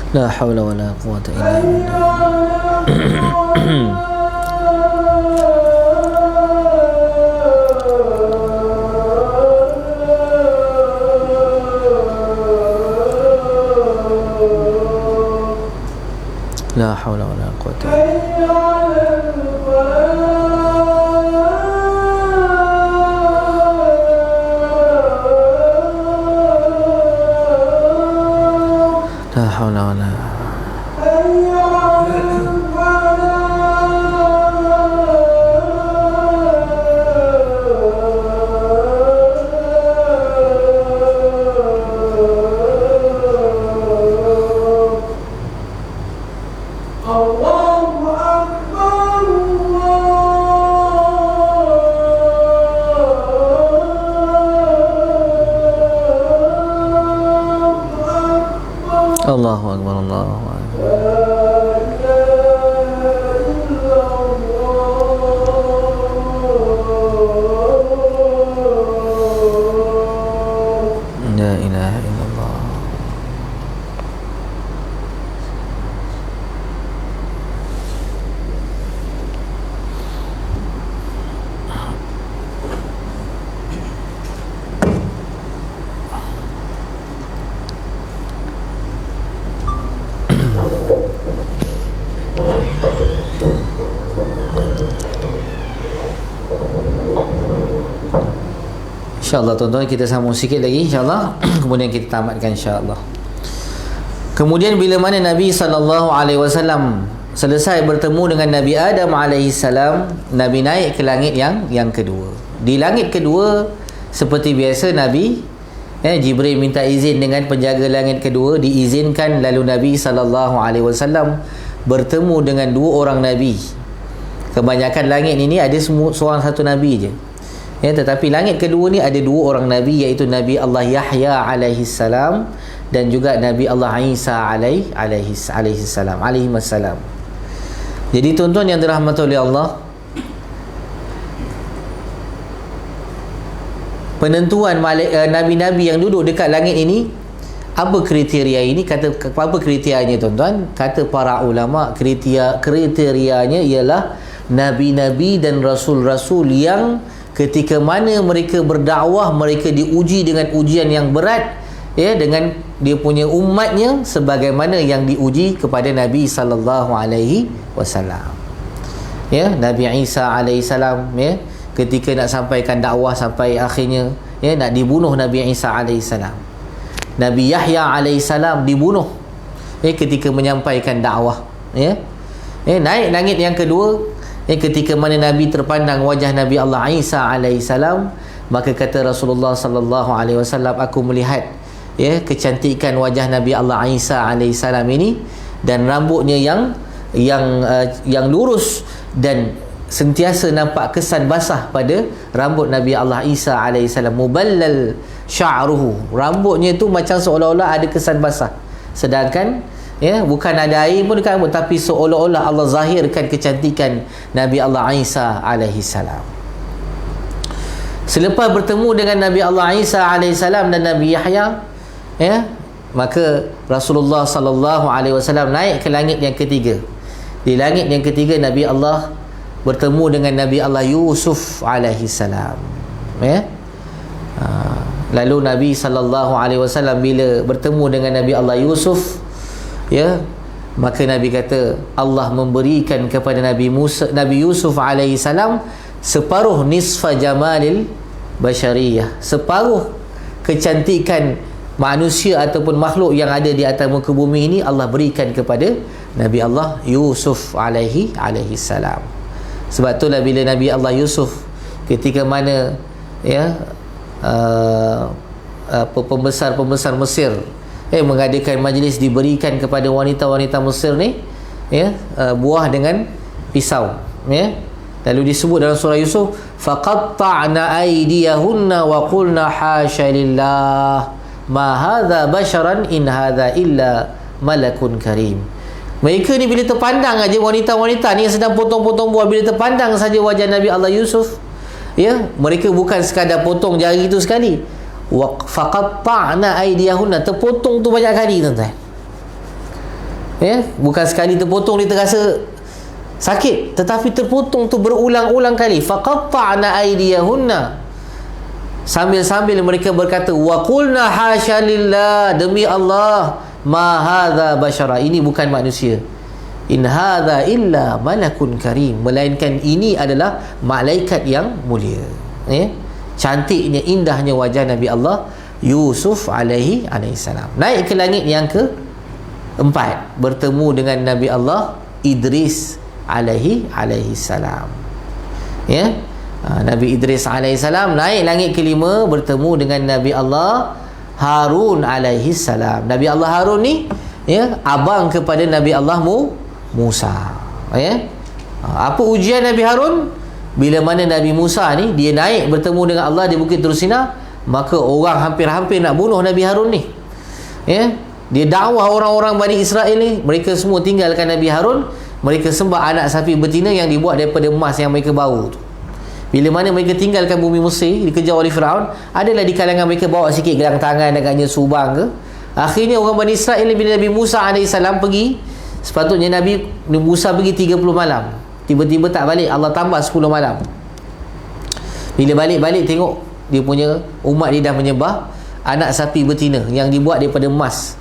لا حول ولا قوة إلا بالله. لا حول ولا قوة إلا بالله. لا حول ولا Allahu Akbar, Allahu Akbar. La ilaha illallah. InsyaAllah tuan-tuan, kita sambung sikit lagi insyaAllah. Kemudian kita tamatkan insyaAllah. Kemudian bila mana Nabi SAW selesai bertemu dengan Nabi Adam alaihissalam, Nabi naik ke langit yang kedua. Di langit kedua, seperti biasa Nabi Jibril minta izin dengan penjaga langit kedua, diizinkan, lalu Nabi SAW bertemu dengan dua orang Nabi. Kebanyakan langit ini ada seorang satu Nabi je, tetapi langit kedua ni ada dua orang Nabi, iaitu Nabi Allah Yahya alaihissalam dan juga Nabi Allah Isa alaihissalam. Jadi tuan-tuan yang dirahmati oleh Allah, penentuan Nabi-Nabi yang duduk dekat langit ini, apa kriteria ini? Apa kriterianya tuan-tuan? Kata para ulama, kriterianya ialah Nabi-Nabi dan Rasul-Rasul yang ketika mana mereka berdakwah, mereka diuji dengan ujian yang berat, dengan dia punya umatnya, sebagaimana yang diuji kepada Nabi SAW. Nabi Isa alaihissalam, ketika nak sampaikan dakwah sampai akhirnya nak dibunuh Nabi Isa alaihissalam. Nabi Yahya alaihissalam dibunuh ketika menyampaikan dakwah. Naik langit yang kedua, ketika mana Nabi terpandang wajah Nabi Allah Isa alaihissalam, maka kata Rasulullah sallallahu alaihi wasallam, aku melihat kecantikan wajah Nabi Allah Isa alaihissalam ini, dan rambutnya yang lurus, dan sentiasa nampak kesan basah pada rambut Nabi Allah Isa alaihissalam. Muballal sya'ruhu, rambutnya tu macam seolah-olah ada kesan basah, sedangkan bukan ada air pun dekat rambut, tapi seolah-olah Allah zahirkan kecantikan Nabi Allah Isa alaihissalam. Selepas bertemu dengan Nabi Allah Isa alaihissalam dan Nabi Yahya, maka Rasulullah sallallahu alaihi wasallam naik ke langit yang ketiga. Di langit yang ketiga, Nabi Allah bertemu dengan Nabi Allah Yusuf alaihissalam. Lalu Nabi sallallahu alaihi wasallam bila bertemu dengan Nabi Allah Yusuf, maka Nabi kata, Allah memberikan kepada Nabi Yusuf alaihissalam separuh nisfa jamalil bashariyah, separuh kecantikan manusia ataupun makhluk yang ada di atas muka bumi ini Allah berikan kepada Nabi Allah Yusuf alaihissalam. Sebab itulah bila Nabi Allah Yusuf ketika mana pembesar-pembesar Mesir mengadakan majlis, diberikan kepada wanita-wanita Mesir ni buah dengan pisau, lalu disebut dalam surah Yusuf, faqatta'na aydiyahunna wa qulna hasya lillah ma hadza basharan in hadza illa malakun karim. Mereka ni bila terpandang aja, wanita-wanita ni yang sedang potong-potong buah, bila terpandang saja wajah Nabi Allah Yusuf, mereka bukan sekadar potong jari itu sekali, wa faqatta'na aydiyahunna, terpotong tu banyak kali tuan-tuan. Bukan sekali terpotong dia terasa sakit, tetapi terpotong tu berulang-ulang kali. Faqatta'na aydiyahunna, sambil-sambil mereka berkata, wa qulna hasya lillah, demi Allah, ma hadza basyara, ini bukan manusia, in hadza illa malakun karim, melainkan ini adalah malaikat yang mulia. Cantiknya, indahnya wajah Nabi Allah Yusuf alaihissalam. Naik ke langit yang keempat, bertemu dengan Nabi Allah Idris alaihissalam. Nabi Idris alaihissalam naik langit kelima, bertemu dengan Nabi Allah Harun alaihissalam. Nabi Allah Harun ni abang kepada Nabi Allah Musa. Apa ujian Nabi Harun? Bila mana Nabi Musa ni dia naik bertemu dengan Allah di Bukit Tursina, maka orang hampir-hampir nak bunuh Nabi Harun ni. Dia dakwah orang-orang Bani Israel ni, mereka semua tinggalkan Nabi Harun, mereka sembah anak sapi betina yang dibuat daripada emas yang mereka bau tu. Bila mana mereka tinggalkan bumi Mesir, dikejar oleh Firaun, adalah di kalangan mereka bawa sikit gelang tangan agaknya subang ke. Akhirnya orang Bani Israel bila Nabi Musa AS pergi, sepatutnya Nabi Musa pergi 30 malam, tiba-tiba tak balik, Allah tambah 10 malam. Bila balik-balik tengok dia punya umat dia dah menyembah anak sapi betina yang dibuat daripada emas.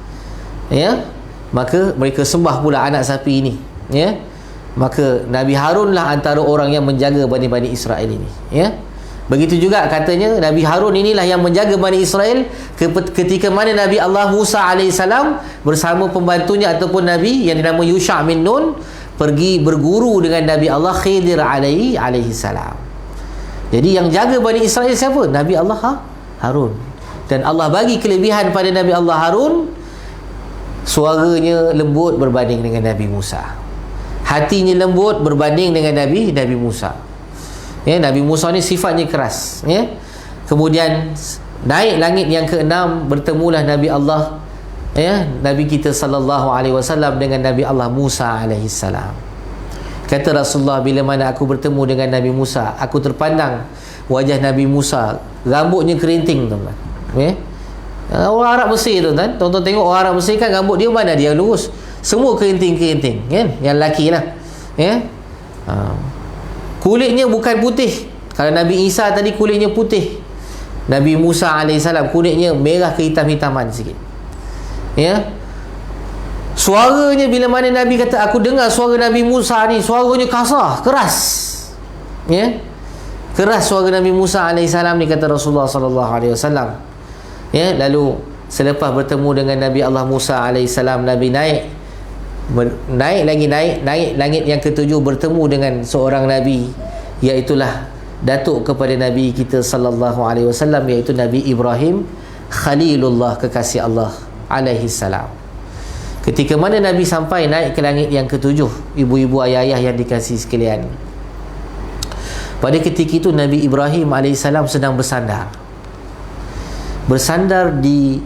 Maka mereka sembah pula anak sapi ini. Maka Nabi Harun lah antara orang yang menjaga Bani Israel ini. Begitu juga katanya Nabi Harun inilah yang menjaga Bani Israel ketika mana Nabi Allah Musa alaihissalam bersama pembantunya ataupun Nabi yang dinamakan Yusha' bin Nun pergi berguru dengan Nabi Allah Khidir alaihi salam. Jadi yang jaga Bani Israel siapa? Nabi Allah Harun. Dan Allah bagi kelebihan pada Nabi Allah Harun, suaranya lembut berbanding dengan Nabi Musa, hatinya lembut berbanding dengan Nabi Musa. Ya, Nabi Musa ni sifatnya keras. Ya. Kemudian naik langit yang ke-6, bertemulah Nabi Allah, ya, Nabi kita sallallahu alaihi wasallam dengan Nabi Allah Musa alaihi salam. Kata Rasulullah, bila mana aku bertemu dengan Nabi Musa, aku terpandang wajah Nabi Musa, rambutnya kerinting, tuan-tuan. Ya. Orang Arab Mesir, tuan-tuan. Tuan-tuan tengok orang Arab Mesir kan, rambut dia mana dia lurus, semua kerinting-kerinting, kan? Yang lelaki lah. Ya. Kulitnya bukan putih. Kalau Nabi Isa tadi kulitnya putih, Nabi Musa alaihissalam kulitnya merah kehitam-hitaman sikit. Ya. Suaranya, bila mana Nabi kata, aku dengar suara Nabi Musa ni, suaranya kasar, keras. Ya. Keras suara Nabi Musa alaihissalam ni, kata Rasulullah sallallahu alaihi wasallam. Ya, lalu selepas bertemu dengan Nabi Allah Musa alaihissalam, Nabi naik langit yang ke-7, bertemu dengan seorang Nabi, iaitulah datuk kepada Nabi kita sallallahu alaihi wasallam, iaitu Nabi Ibrahim Khalilullah, kekasih Allah alaihi salam. Ketika mana Nabi sampai naik ke langit yang ke-7, ibu-ibu, ayah-ayah yang dikasihi sekalian, pada ketika itu Nabi Ibrahim AS sedang bersandar di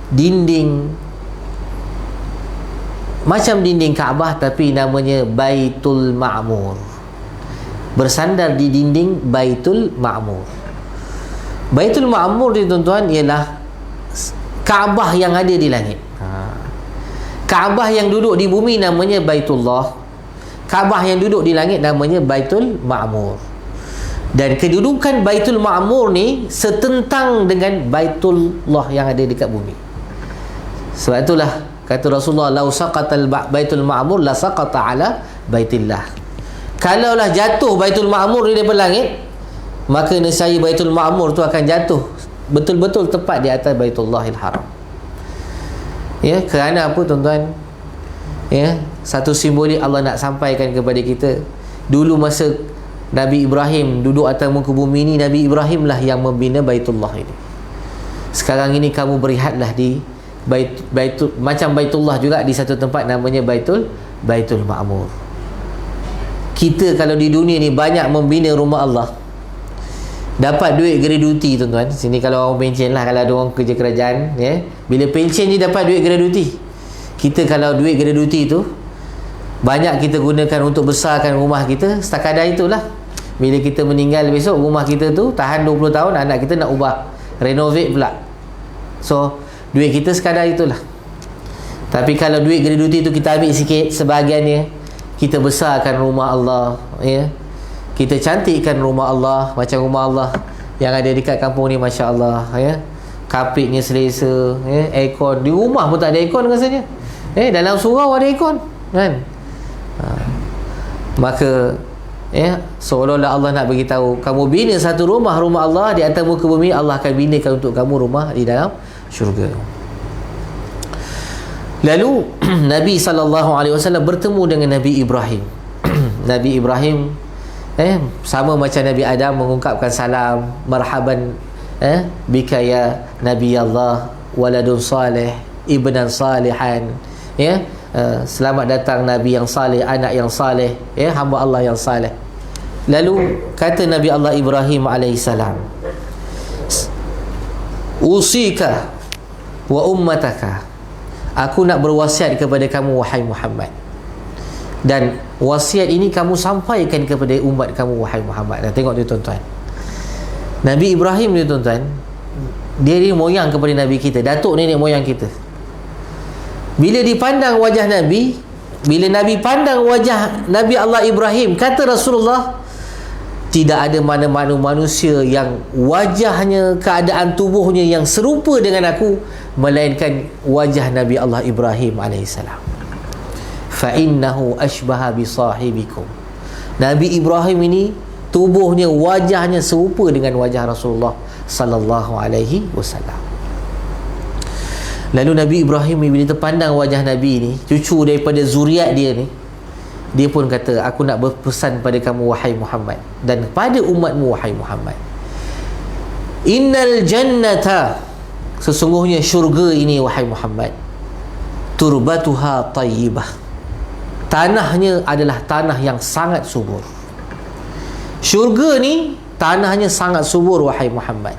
dinding, macam dinding Kaabah tapi namanya Baitul Ma'mur. Bersandar di dinding Baitul Ma'mur. Baitul Ma'mur ni, tuan-tuan, ialah Kaabah yang ada di langit. Kaabah yang duduk di bumi namanya Baitullah. Kaabah yang duduk di langit namanya Baitul Ma'mur. Dan kedudukan Baitul Ma'mur ni setentang dengan Baitullah yang ada dekat bumi. Sebab itulah kata Rasulullah, lau saqatal Baitul Ma'mur la saqata ala Baitillah. Kalaulah jatuh Baitul Ma'mur ni daripada langit, maka nescaya Baitul Ma'mur tu akan jatuh betul-betul tepat di atas Baitullahil Haram. Ya, kerana apa, tuan-tuan? Ya, satu simbolik Allah nak sampaikan kepada kita. Dulu masa Nabi Ibrahim duduk atas muka bumi ni, Nabi Ibrahim lah yang membina Baitullah ini. Sekarang ini kamu berehatlah di macam Baitullah juga di satu tempat namanya Baitul Ma'mur. Kita kalau di dunia ni banyak membina rumah Allah, dapat duit gratuity, tuan-tuan. Sini kalau orang pencen lah, kalau ada orang kerja kerajaan, ya, bila pencen ni dapat duit gratuity. Kita kalau duit gratuity tu banyak kita gunakan untuk besarkan rumah kita, sekadar itulah. Bila kita meninggal besok, rumah kita tu tahan 20 tahun, anak kita nak ubah, renovate pula. So duit kita sekadar itulah. Tapi kalau duit gratuity tu kita ambil sikit sebahagiannya, kita besarkan rumah Allah, ya. Kita cantikkan rumah Allah, macam rumah Allah yang ada dekat kampung ni, Masya Allah, ya. Kapitnya selesa, ya. Aircon, di rumah pun tak ada aircon rasanya. Dalam surau ada aircon, kan? Maka, ya, seolah-olah Allah nak beritahu, kamu bina satu rumah Allah di atas muka bumi, Allah akan binakan untuk kamu rumah di dalam syurga. Lalu Nabi SAW bertemu dengan Nabi Ibrahim. Nabi Ibrahim sama macam Nabi Adam mengungkapkan salam, marhaban bika ya Nabi Allah, waladun salih, ibnan salihan, ya, selamat datang Nabi yang saleh, anak yang saleh, ya, hamba Allah yang saleh. Lalu kata Nabi Allah Ibrahim alaihissalam, usika wa ummataka, aku nak berwasiat kepada kamu wahai Muhammad, dan wasiat ini kamu sampaikan kepada umat kamu wahai Muhammad. Dan tengok dia, tuan-tuan, Nabi Ibrahim ni, tuan-tuan, dia ni moyang kepada Nabi kita, datuk nenek moyang kita. Bila dipandang wajah Nabi, bila Nabi pandang wajah Nabi Allah Ibrahim, kata Rasulullah, tidak ada mana-mana manusia yang wajahnya, keadaan tubuhnya yang serupa dengan aku, melainkan wajah Nabi Allah Ibrahim alaihissalam. Fa innahu ashbaha bi sahibikum. Nabi Ibrahim ini tubuhnya, wajahnya serupa dengan wajah Rasulullah sallallahu alaihi wasallam. Lalu Nabi Ibrahim bila terpandang wajah Nabi ni, cucu daripada zuriat dia ni, dia pun kata, aku nak berpesan pada kamu wahai Muhammad, dan pada umatmu wahai Muhammad, innal jannata, sesungguhnya syurga ini wahai Muhammad, turbatuha tayyibah, tanahnya adalah tanah yang sangat subur. Syurga ni tanahnya sangat subur wahai Muhammad.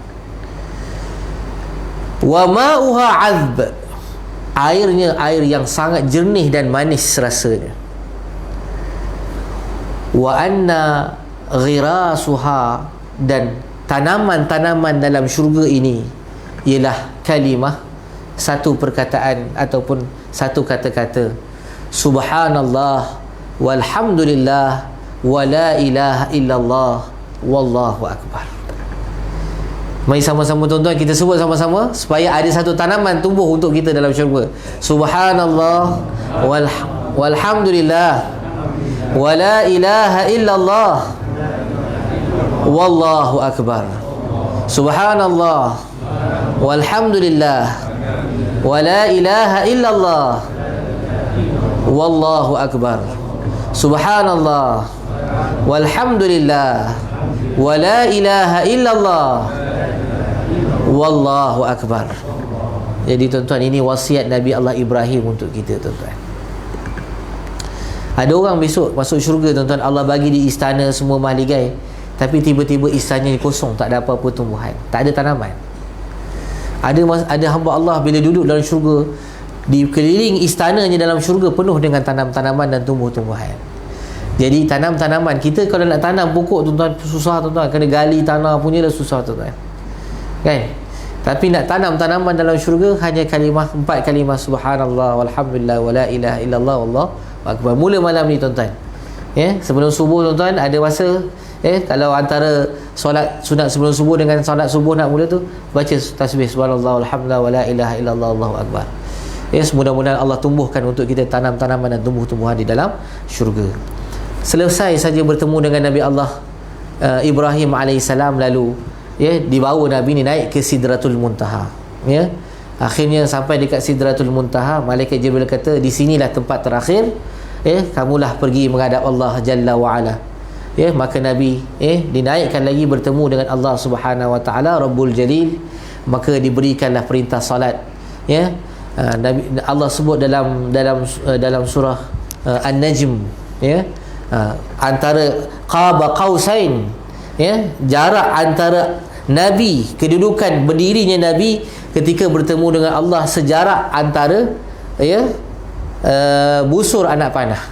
Wa ma'uha 'azb, airnya air yang sangat jernih dan manis rasanya. Wa anna ghirasuha, dan tanaman-tanaman dalam syurga ini ialah kalimah, satu perkataan ataupun satu kata-kata, subhanallah walhamdulillah wa la ilaha illallah wallahu akbar. Mari sama-sama tuan-tuan kita sebut sama-sama supaya ada satu tanaman tumbuh untuk kita dalam syurga. Subhanallah walhamdulillah wa la ilaha illallah wallahu akbar. Subhanallah walhamdulillah wa la ilaha illallah wallahu akbar. Subhanallah walhamdulillah wa la ilaha illallah wallahu akbar. Jadi tuan-tuan, ini wasiat Nabi Allah Ibrahim untuk kita tuan-tuan. Ada orang besok masuk syurga tuan-tuan, Allah bagi di istana semua mahligai, tapi tiba-tiba istananya kosong, tak ada apa-apa tumbuhan, tak ada tanaman. Ada hamba Allah bila duduk dalam syurga, di keliling istananya dalam syurga penuh dengan tanam-tanaman dan tumbuh-tumbuhan. Jadi tanam-tanaman, kita kalau nak tanam pokok tuan-tuan susah tuan-tuan, kena gali tanah punya dah susah tuan-tuan, kan? Tapi nak tanam tanaman dalam syurga hanya kalimah, 4 kalimah, subhanallah walhamdulillah wa la ilaha illallah wallahu akbar. Mula malam ni tuan-tuan, sebelum subuh tuan-tuan ada masa, kalau antara solat sunat sebelum subuh dengan solat subuh nak mula tu, baca tasbih subhanallah walhamdulillah wa la ilaha illallah wallahu akbar. Mudah-mudahan Allah tumbuhkan untuk kita tanam-tanaman dan tumbuh-tumbuhan di dalam syurga. Selesai saja bertemu dengan Nabi Allah Ibrahim alaihissalam, lalu dibawa Nabi ni naik ke Sidratul Muntaha. Akhirnya sampai dekat Sidratul Muntaha, malaikat Jibril kata, di sinilah tempat terakhir, kamulah pergi menghadap Allah Jalla wa Ala. Maka Nabi dinaikkan lagi bertemu dengan Allah Subhanahu wa taala Rabbul Jalil, maka diberikanlah perintah salat. Nabi, Allah sebut dalam surah An-Najm, antara qaba qausain, jarak antara Nabi, kedudukan berdirinya Nabi ketika bertemu dengan Allah sejarak antara busur anak panah.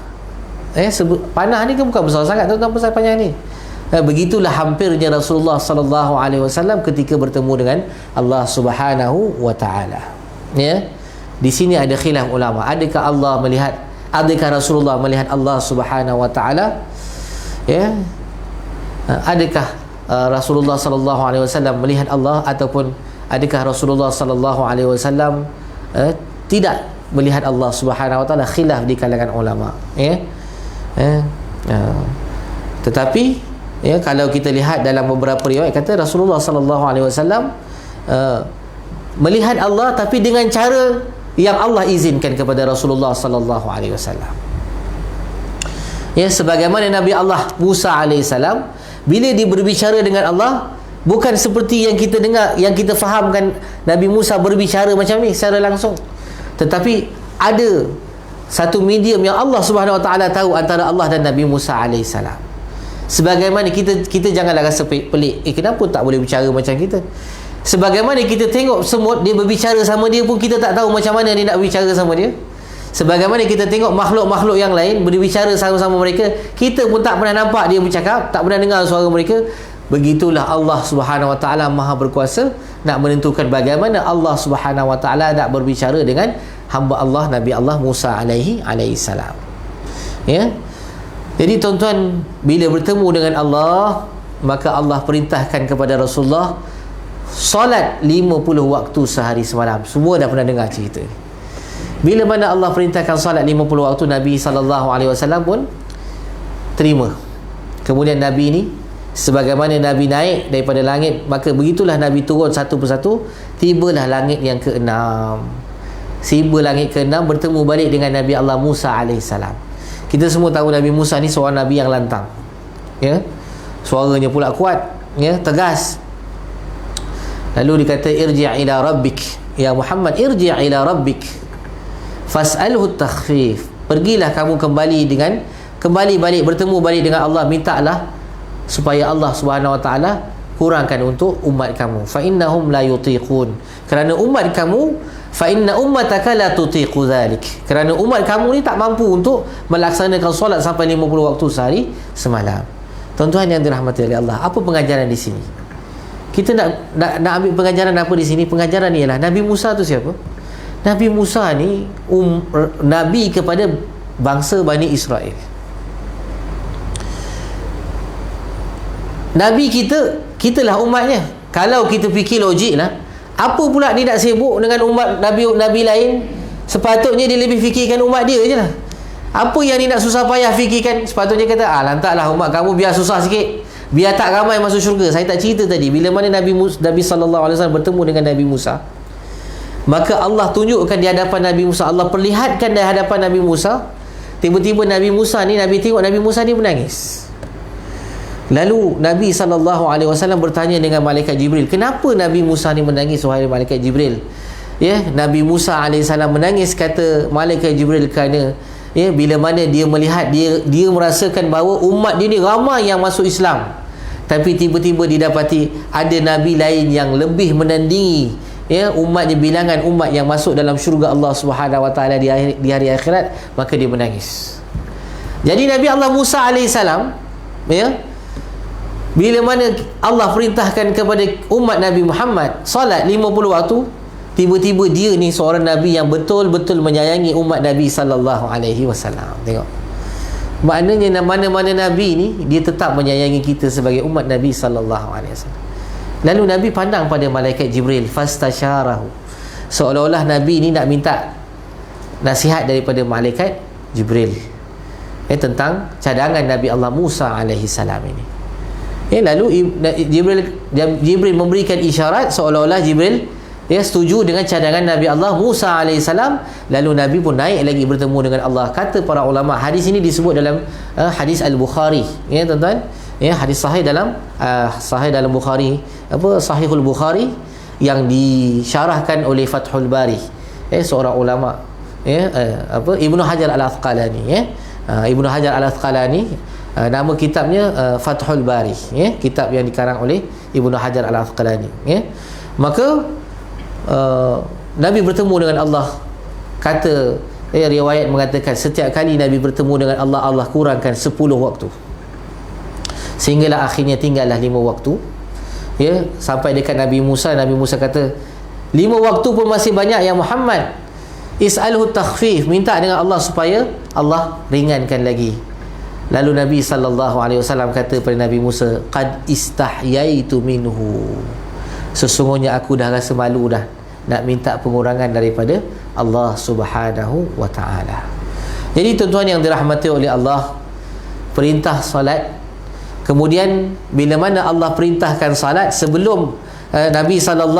Panah ni kan bukan besar sangat tuan-tuan, besar panjang ni. Begitulah hampirnya Rasulullah sallallahu alaihi wasallam ketika bertemu dengan Allah Subhanahu wa taala. Di sini ada khilaf ulama, adakah Rasulullah melihat Allah Subhanahu wa taala? Adakah Rasulullah sallallahu alaihi wasallam melihat Allah, ataupun adakah Rasulullah sallallahu alaihi wasallam tidak melihat Allah Subhanahu wa taala? Khilaf di kalangan ulama. Tetapi kalau kita lihat dalam beberapa riwayat, kata Rasulullah sallallahu alaihi wasallam melihat Allah, tapi dengan cara yang Allah izinkan kepada Rasulullah sallallahu alaihi wasallam. Sebagaimana Nabi Allah Musa alaihissalam, bila dia berbicara dengan Allah, bukan seperti yang kita dengar, yang kita fahamkan Nabi Musa berbicara macam ni secara langsung, tetapi ada satu medium yang Allah Subhanahu wa taala tahu antara Allah dan Nabi Musa alaihissalam. Sebagaimana kita janganlah rasa pelik, kenapa tak boleh bicara macam kita? Sebagaimana kita tengok semut, dia berbicara sama dia pun kita tak tahu macam mana dia nak bicara sama dia. Sebagaimana kita tengok makhluk-makhluk yang lain berbicara sama-sama mereka, kita pun tak pernah nampak dia bercakap, tak pernah dengar suara mereka. Begitulah Allah Subhanahu wa taala Maha berkuasa nak menentukan bagaimana Allah Subhanahu wa taala nak berbicara dengan hamba Allah Nabi Allah Musa alaihi salam. Jadi tuan-tuan, bila bertemu dengan Allah, maka Allah perintahkan kepada Rasulullah solat 50 waktu sehari semalam. Semua dah pernah dengar cerita ni. Bila mana Allah perintahkan solat 50 waktu, Nabi SAW pun terima. Kemudian Nabi ni, sebagaimana Nabi naik daripada langit, maka begitulah Nabi turun satu persatu. Tibalah langit yang ke-6. Tiba langit ke-6, bertemu balik dengan Nabi Allah Musa AS. Kita semua tahu Nabi Musa ni seorang Nabi yang lantang, ya, suaranya pula kuat, ya, tegas. Lalu dikata irji' ila rabbik, ya Muhammad, irji' ila rabbik fas'alhu takhfif. Pergilah kamu kembali balik, bertemu balik dengan Allah, mintalah supaya Allah Subhanahu wa taala kurangkan untuk umat kamu. Fa innahum la yutiqun. Kerana umat kamu, fa inna ummataka la tutiqu dhalik. Kerana umat kamu ni tak mampu untuk melaksanakan solat sampai 50 waktu sehari semalam. Tuan-tuan yang dirahmati oleh Allah, apa pengajaran di sini? Kita nak ambil pengajaran apa di sini? Pengajaran ni ialah Nabi Musa tu siapa? Nabi Musa ni Nabi kepada bangsa Bani Israel. Nabi kitalah umatnya. Kalau kita fikir logik lah, apa pula dia nak sibuk dengan umat Nabi lain? Sepatutnya dia lebih fikirkan umat dia je lah. Apa yang dia nak susah payah fikirkan? Sepatutnya kata, lantaklah umat kamu biar susah sikit, biar tak ramai masuk syurga. Saya tak cerita tadi, bila mana Nabi SAW bertemu dengan Nabi Musa, maka Allah tunjukkan di hadapan Nabi Musa, Allah perlihatkan di hadapan Nabi Musa. Tiba-tiba Nabi Musa ni, Nabi tengok Nabi Musa ni menangis. Lalu Nabi SAW bertanya dengan malaikat Jibril, kenapa Nabi Musa ni menangis wahai malaikat Jibril? Ya, Nabi Musa AS menangis, kata malaikat Jibril, kerana bila mana dia melihat, dia merasakan bahawa umat dia ni ramai yang masuk Islam, tapi tiba-tiba didapati ada Nabi lain yang lebih menandingi umatnya, bilangan umat yang masuk dalam syurga Allah Subhanahu wa taala di hari akhirat, maka dia menangis. Jadi Nabi Allah Musa AS, bila mana Allah perintahkan kepada umat Nabi Muhammad salat 50 waktu, tiba-tiba dia ni seorang Nabi yang betul-betul menyayangi umat Nabi SAW. Tengok, maknanya mana-mana Nabi ni dia tetap menyayangi kita sebagai umat Nabi SAW. Lalu Nabi pandang pada malaikat Jibril, fastasyarahu, seolah-olah Nabi ni nak minta nasihat daripada malaikat Jibril tentang cadangan Nabi Allah Musa AS ini. Lalu Jibril memberikan isyarat seolah-olah Jibril setuju dengan cadangan Nabi Allah Musa AS. Lalu Nabi pun naik lagi bertemu dengan Allah. Kata para ulama, hadis ini disebut dalam hadis Al-Bukhari, tuan-tuan, hadis sahih dalam Bukhari, Sahihul Bukhari, yang disyarahkan oleh Fathul Bari, seorang ulama, Ibnu Hajar Al-Asqalani, Ibnu Hajar Al-Asqalani, nama kitabnya Fathul Bari, kitab yang dikarang oleh Ibnu Hajar Al-Asqalani. Maka Nabi bertemu dengan Allah. Kata riwayat mengatakan setiap kali Nabi bertemu dengan Allah, Allah kurangkan 10 waktu, sehinggalah akhirnya tinggallah 5 waktu, sampai dekat Nabi Musa. Nabi Musa kata, 5 waktu pun masih banyak ya Muhammad, is'alhu takhfif, minta dengan Allah supaya Allah ringankan lagi. Lalu Nabi SAW kata pada Nabi Musa, qad istahyaitu minhu, sesungguhnya aku dah rasa malu dah nak minta pengurangan daripada Allah Subhanahu wa ta'ala. Jadi tuan-tuan yang dirahmati oleh Allah, perintah salat, kemudian bila mana Allah perintahkan salat, sebelum Nabi SAW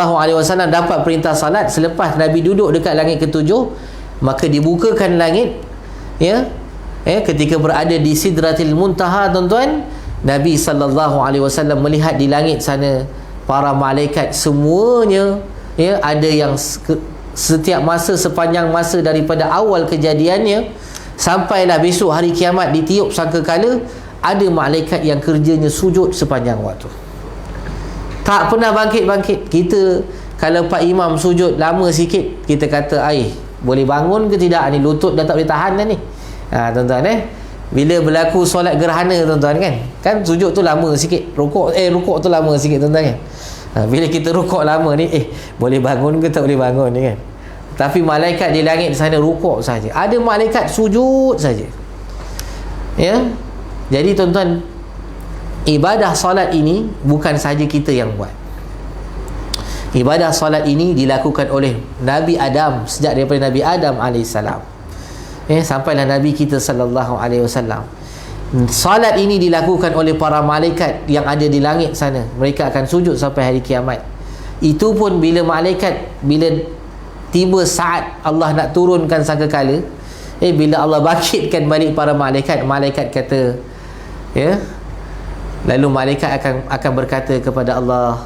dapat perintah salat, selepas Nabi duduk dekat langit ketujuh, maka dibukakan langit, ketika berada di Sidratil Muntaha, tuan-tuan, Nabi SAW melihat di langit sana para malaikat semuanya, ada yang setiap masa, sepanjang masa daripada awal kejadiannya sampailah besok hari kiamat ditiup sangkakala, ada malaikat yang kerjanya sujud sepanjang waktu, tak pernah bangkit-bangkit. Kita kalau Pak Imam sujud lama sikit, kita kata boleh bangun ke tidak ni, lutut dah tak boleh tahan dah ni. Tuan-tuan, bila berlaku solat gerhana, tuan-tuan, kan sujud tu lama sikit, rukuk tu lama sikit, tuan-tuan, kan. Bila kita rukuk lama ni, boleh bangun ke tak boleh bangun ni, kan. Tapi malaikat di langit sana rukuk saja, ada malaikat sujud saja. Jadi tuan-tuan, ibadah solat ini bukan saja kita yang buat. Ibadah solat ini dilakukan oleh Nabi Adam, sejak daripada Nabi Adam AS, sampailah Nabi kita SAW. Salat ini dilakukan oleh para malaikat yang ada di langit sana. Mereka akan sujud sampai hari kiamat. Itu pun bila tiba saat Allah nak turunkan sangkakala, bila Allah bangkitkan balik para malaikat, malaikat kata, lalu malaikat akan berkata kepada Allah,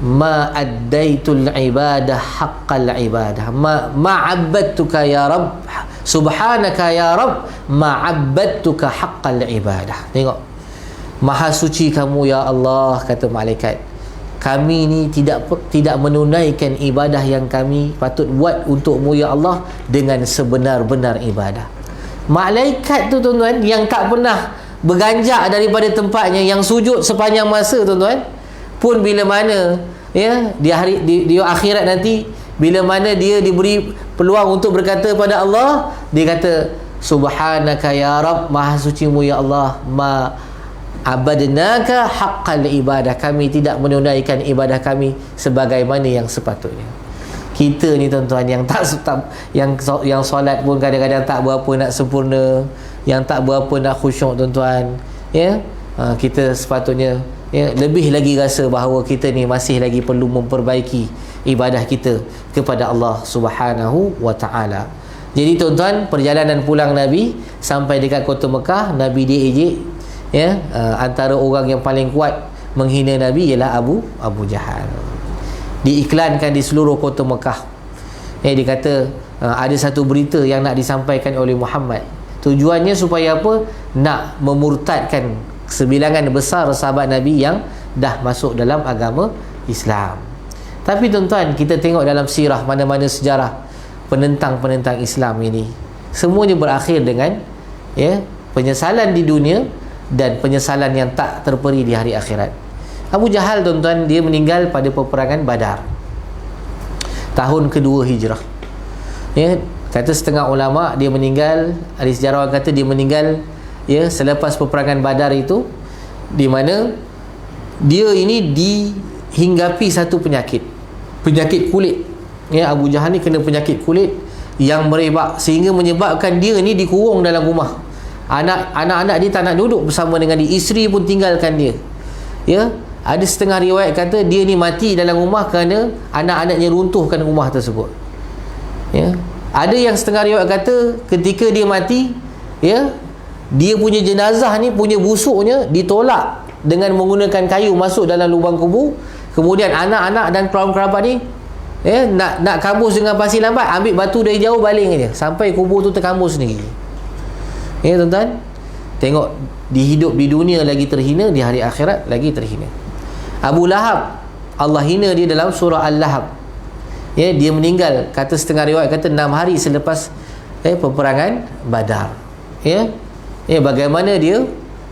ma addaitul ibadah haqqal ibadah, ma abbadtuka ya Rabb, subhanaka ya Rabb, ma abbadtuka haqqal ibadah. Tengok, maha suci kamu ya Allah, kata malaikat, kami ni tidak menunaikan ibadah yang kami patut buat untukmu ya Allah dengan sebenar-benar ibadah. Malaikat tu tuan-tuan, yang tak pernah berganjak daripada tempatnya, yang sujud sepanjang masa tuan-tuan, pun bila mana di akhirat nanti, bila mana dia diberi peluang untuk berkata pada Allah, dia kata, subhanaka ya Rabb, maha sucimu ya Allah, ma abadnaka haqqal ibadah, kami tidak menunaikan ibadah kami sebagaimana yang sepatutnya. Kita ni tuan-tuan, yang solat pun kadang-kadang tak berapa nak sempurna, yang tak berapa nak khusyuk tuan-tuan, kita sepatutnya lebih lagi rasa bahawa kita ni masih lagi perlu memperbaiki ibadah kita kepada Allah Subhanahu wa ta'ala. Jadi tuan-tuan, perjalanan pulang Nabi sampai dekat kota Mekah, Nabi diejek, antara orang yang paling kuat menghina Nabi ialah Abu Jahal. Diiklankan di seluruh kota Mekah. Dia kata ada satu berita yang nak disampaikan oleh Muhammad. Tujuannya supaya apa? Nak memurtadkan sebilangan besar sahabat Nabi yang dah masuk dalam agama Islam. Tapi tuan-tuan, kita tengok dalam sirah, mana-mana sejarah penentang-penentang Islam ini, semuanya berakhir dengan penyesalan di dunia dan penyesalan yang tak terperi di hari akhirat. Abu Jahal tuan-tuan, dia meninggal pada peperangan Badar tahun kedua Hijrah. Kata setengah ulama dia meninggal, ada sejarawan kata dia meninggal selepas peperangan Badar itu, di mana dia ini dihinggapi satu penyakit kulit. Abu Jahal ni kena penyakit kulit yang merebak sehingga menyebabkan dia ni dikurung dalam rumah. Anak-anak dia tak nak duduk bersama dengan dia, isteri pun tinggalkan dia. Ada setengah riwayat kata dia ni mati dalam rumah kerana anak-anaknya runtuhkan rumah tersebut. Ada yang setengah riwayat kata ketika dia mati, dia punya jenazah ni, punya busuknya ditolak dengan menggunakan kayu masuk dalam lubang kubur. Kemudian anak-anak dan kerabat-kerabat ni nak kambus dengan pasir lambat, ambil batu dari jauh, baling aja sampai kubur tu terkambus sendiri. Tuan-tuan, tengok, dihidup di dunia lagi terhina, di hari akhirat lagi terhina. Abu Lahab, Allah hina dia dalam surah Al-Lahab. Dia meninggal, kata setengah riwayat kata 6 hari selepas peperangan Badar. Bagaimana dia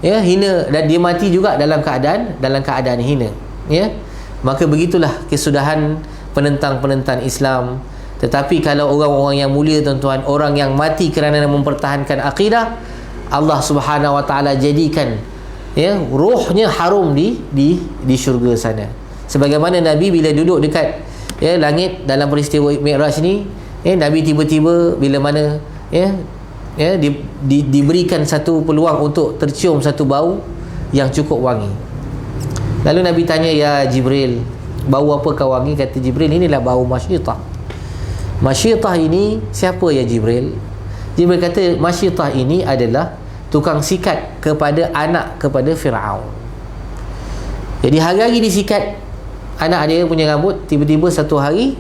hina, dan dia mati juga dalam keadaan hina. Maka begitulah kesudahan penentang-penentang Islam. Tetapi kalau orang-orang yang mulia tuan-tuan, orang yang mati kerana mempertahankan akidah, Allah Subhanahu wa ta'ala jadikan ruhnya harum di syurga sana. Sebagaimana Nabi bila duduk dekat langit dalam peristiwa Mi'raj ni, Nabi tiba-tiba bila mana diberikan satu peluang untuk tercium satu bau yang cukup wangi. Lalu Nabi tanya, ya Jibril, bau apa kau wangi? Kata Jibril, inilah bau masyitah. Masyitah ini siapa ya Jibril? Jibril kata, masyitah ini adalah tukang sikat kepada Fir'aun. Jadi hari-hari disikat anak dia punya rambut, tiba-tiba satu hari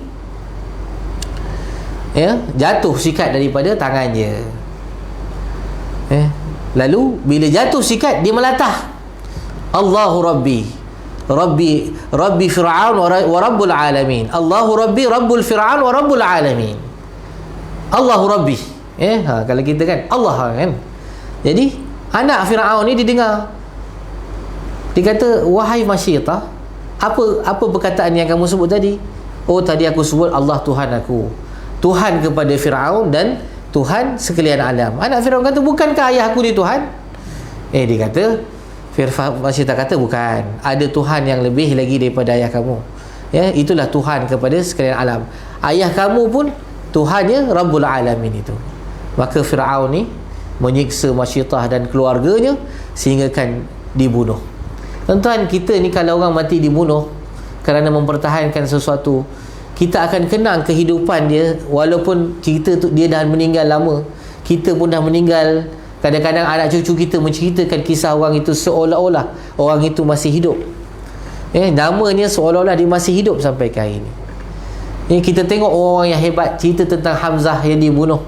jatuh sikat daripada tangannya. Lalu bila jatuh sikat, dia melatah, Allahu Rabbi Fir'aun wa Rabbul Alamin. Allahu Rabbi Rabbul Fir'aun wa Rabbul Alamin. Allahu Rabbi. Kalau kita kan Allah kan. Jadi anak Fir'aun ni didengar, dia kata, wahai masyitah, apa perkataan yang kamu sebut tadi? Oh, tadi aku sebut Allah Tuhan aku, Tuhan kepada Fir'aun dan Tuhan sekalian alam. Anak Fir'aun kata, bukankah ayah aku ni Tuhan? Dia kata, masyitah kata, bukan, ada Tuhan yang lebih lagi daripada ayah kamu. Itulah Tuhan kepada sekalian alam. Ayah kamu pun Tuhannya Rabbul Alamin itu. Maka Fir'aun ni menyiksa masyitah dan keluarganya sehingga kan dibunuh. Tuan-tuan, kita ni kalau orang mati dibunuh kerana mempertahankan sesuatu, kita akan kenang kehidupan dia, walaupun kita tu dia dah meninggal lama, kita pun dah meninggal. Kadang-kadang anak cucu kita menceritakan kisah orang itu seolah-olah orang itu masih hidup. Namanya seolah-olah dia masih hidup sampai ke hari ini. Kita tengok orang-orang yang hebat cerita tentang Hamzah yang dibunuh,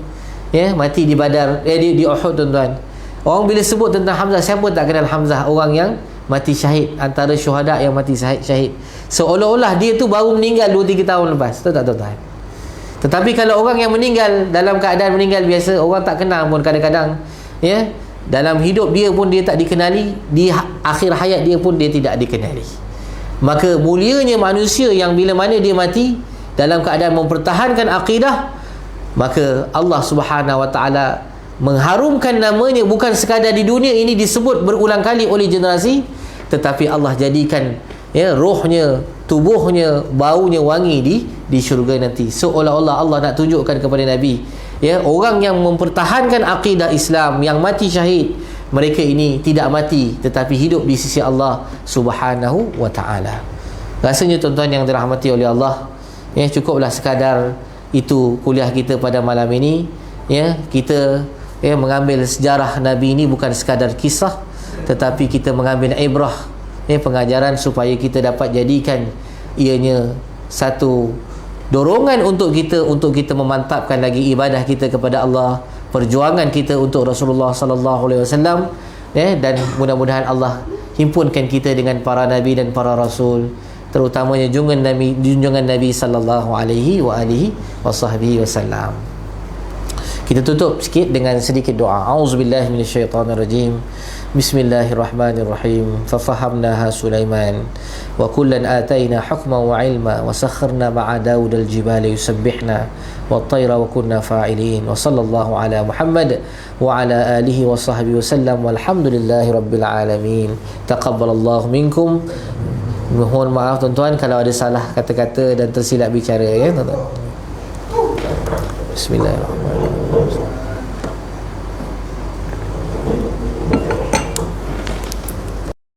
mati di Badar, di Uhud, tuan-tuan. Orang bila sebut tentang Hamzah, siapa tak kenal Hamzah? Orang yang mati syahid, antara syuhada yang mati syahid. Seolah-olah dia tu baru meninggal 2-3 tahun lepas. Tahu tak, tuan-tuan? Tetapi kalau orang yang meninggal dalam keadaan meninggal biasa, orang tak kenal pun kadang-kadang. Dalam hidup dia pun dia tak dikenali, di akhir hayat dia pun dia tidak dikenali. Maka mulianya manusia yang bila mana dia mati dalam keadaan mempertahankan akidah, maka Allah Subhanahu Wa Taala mengharumkan namanya bukan sekadar di dunia ini disebut berulang kali oleh generasi, tetapi Allah jadikan rohnya, tubuhnya, baunya wangi di syurga nanti. Seolah-olah Allah nak tunjukkan kepada Nabi, orang yang mempertahankan akidah Islam, yang mati syahid, mereka ini tidak mati tetapi hidup di sisi Allah Subhanahu Wa Taala. Rasanya tuan-tuan yang dirahmati oleh Allah, cukuplah sekadar itu kuliah kita pada malam ini. Kita mengambil sejarah Nabi ini bukan sekadar kisah, tetapi kita mengambil ibrah, pengajaran supaya kita dapat jadikan ianya satu dorongan untuk kita memantapkan lagi ibadah kita kepada Allah, perjuangan kita untuk Rasulullah sallallahu alaihi wasallam, dan mudah-mudahan Allah himpunkan kita dengan para nabi dan para rasul, terutamanya junjungan Nabi sallallahu alaihi wasallam. Kita tutup sikit dengan sedikit doa. Auzubillahi minasyaitonirrajim. Bismillahirrahmanirrahim. Fafahamnaha Sulaiman wa kullan ataina hukman wa ilma wa sakharna ma'a Daud al-jibala yusabbihna wat-tayra wa kunna fa'ilin. Wa sallallahu ala Muhammad wa ala alihi wa sahbihi wasallam walhamdulillahi rabbil alamin. Taqabbalallahu minkum. Mohon maaf tuan-tuan kalau ada salah kata-kata dan tersilap bicara, tuan-tuan. Bismillahirrahmanirrahim.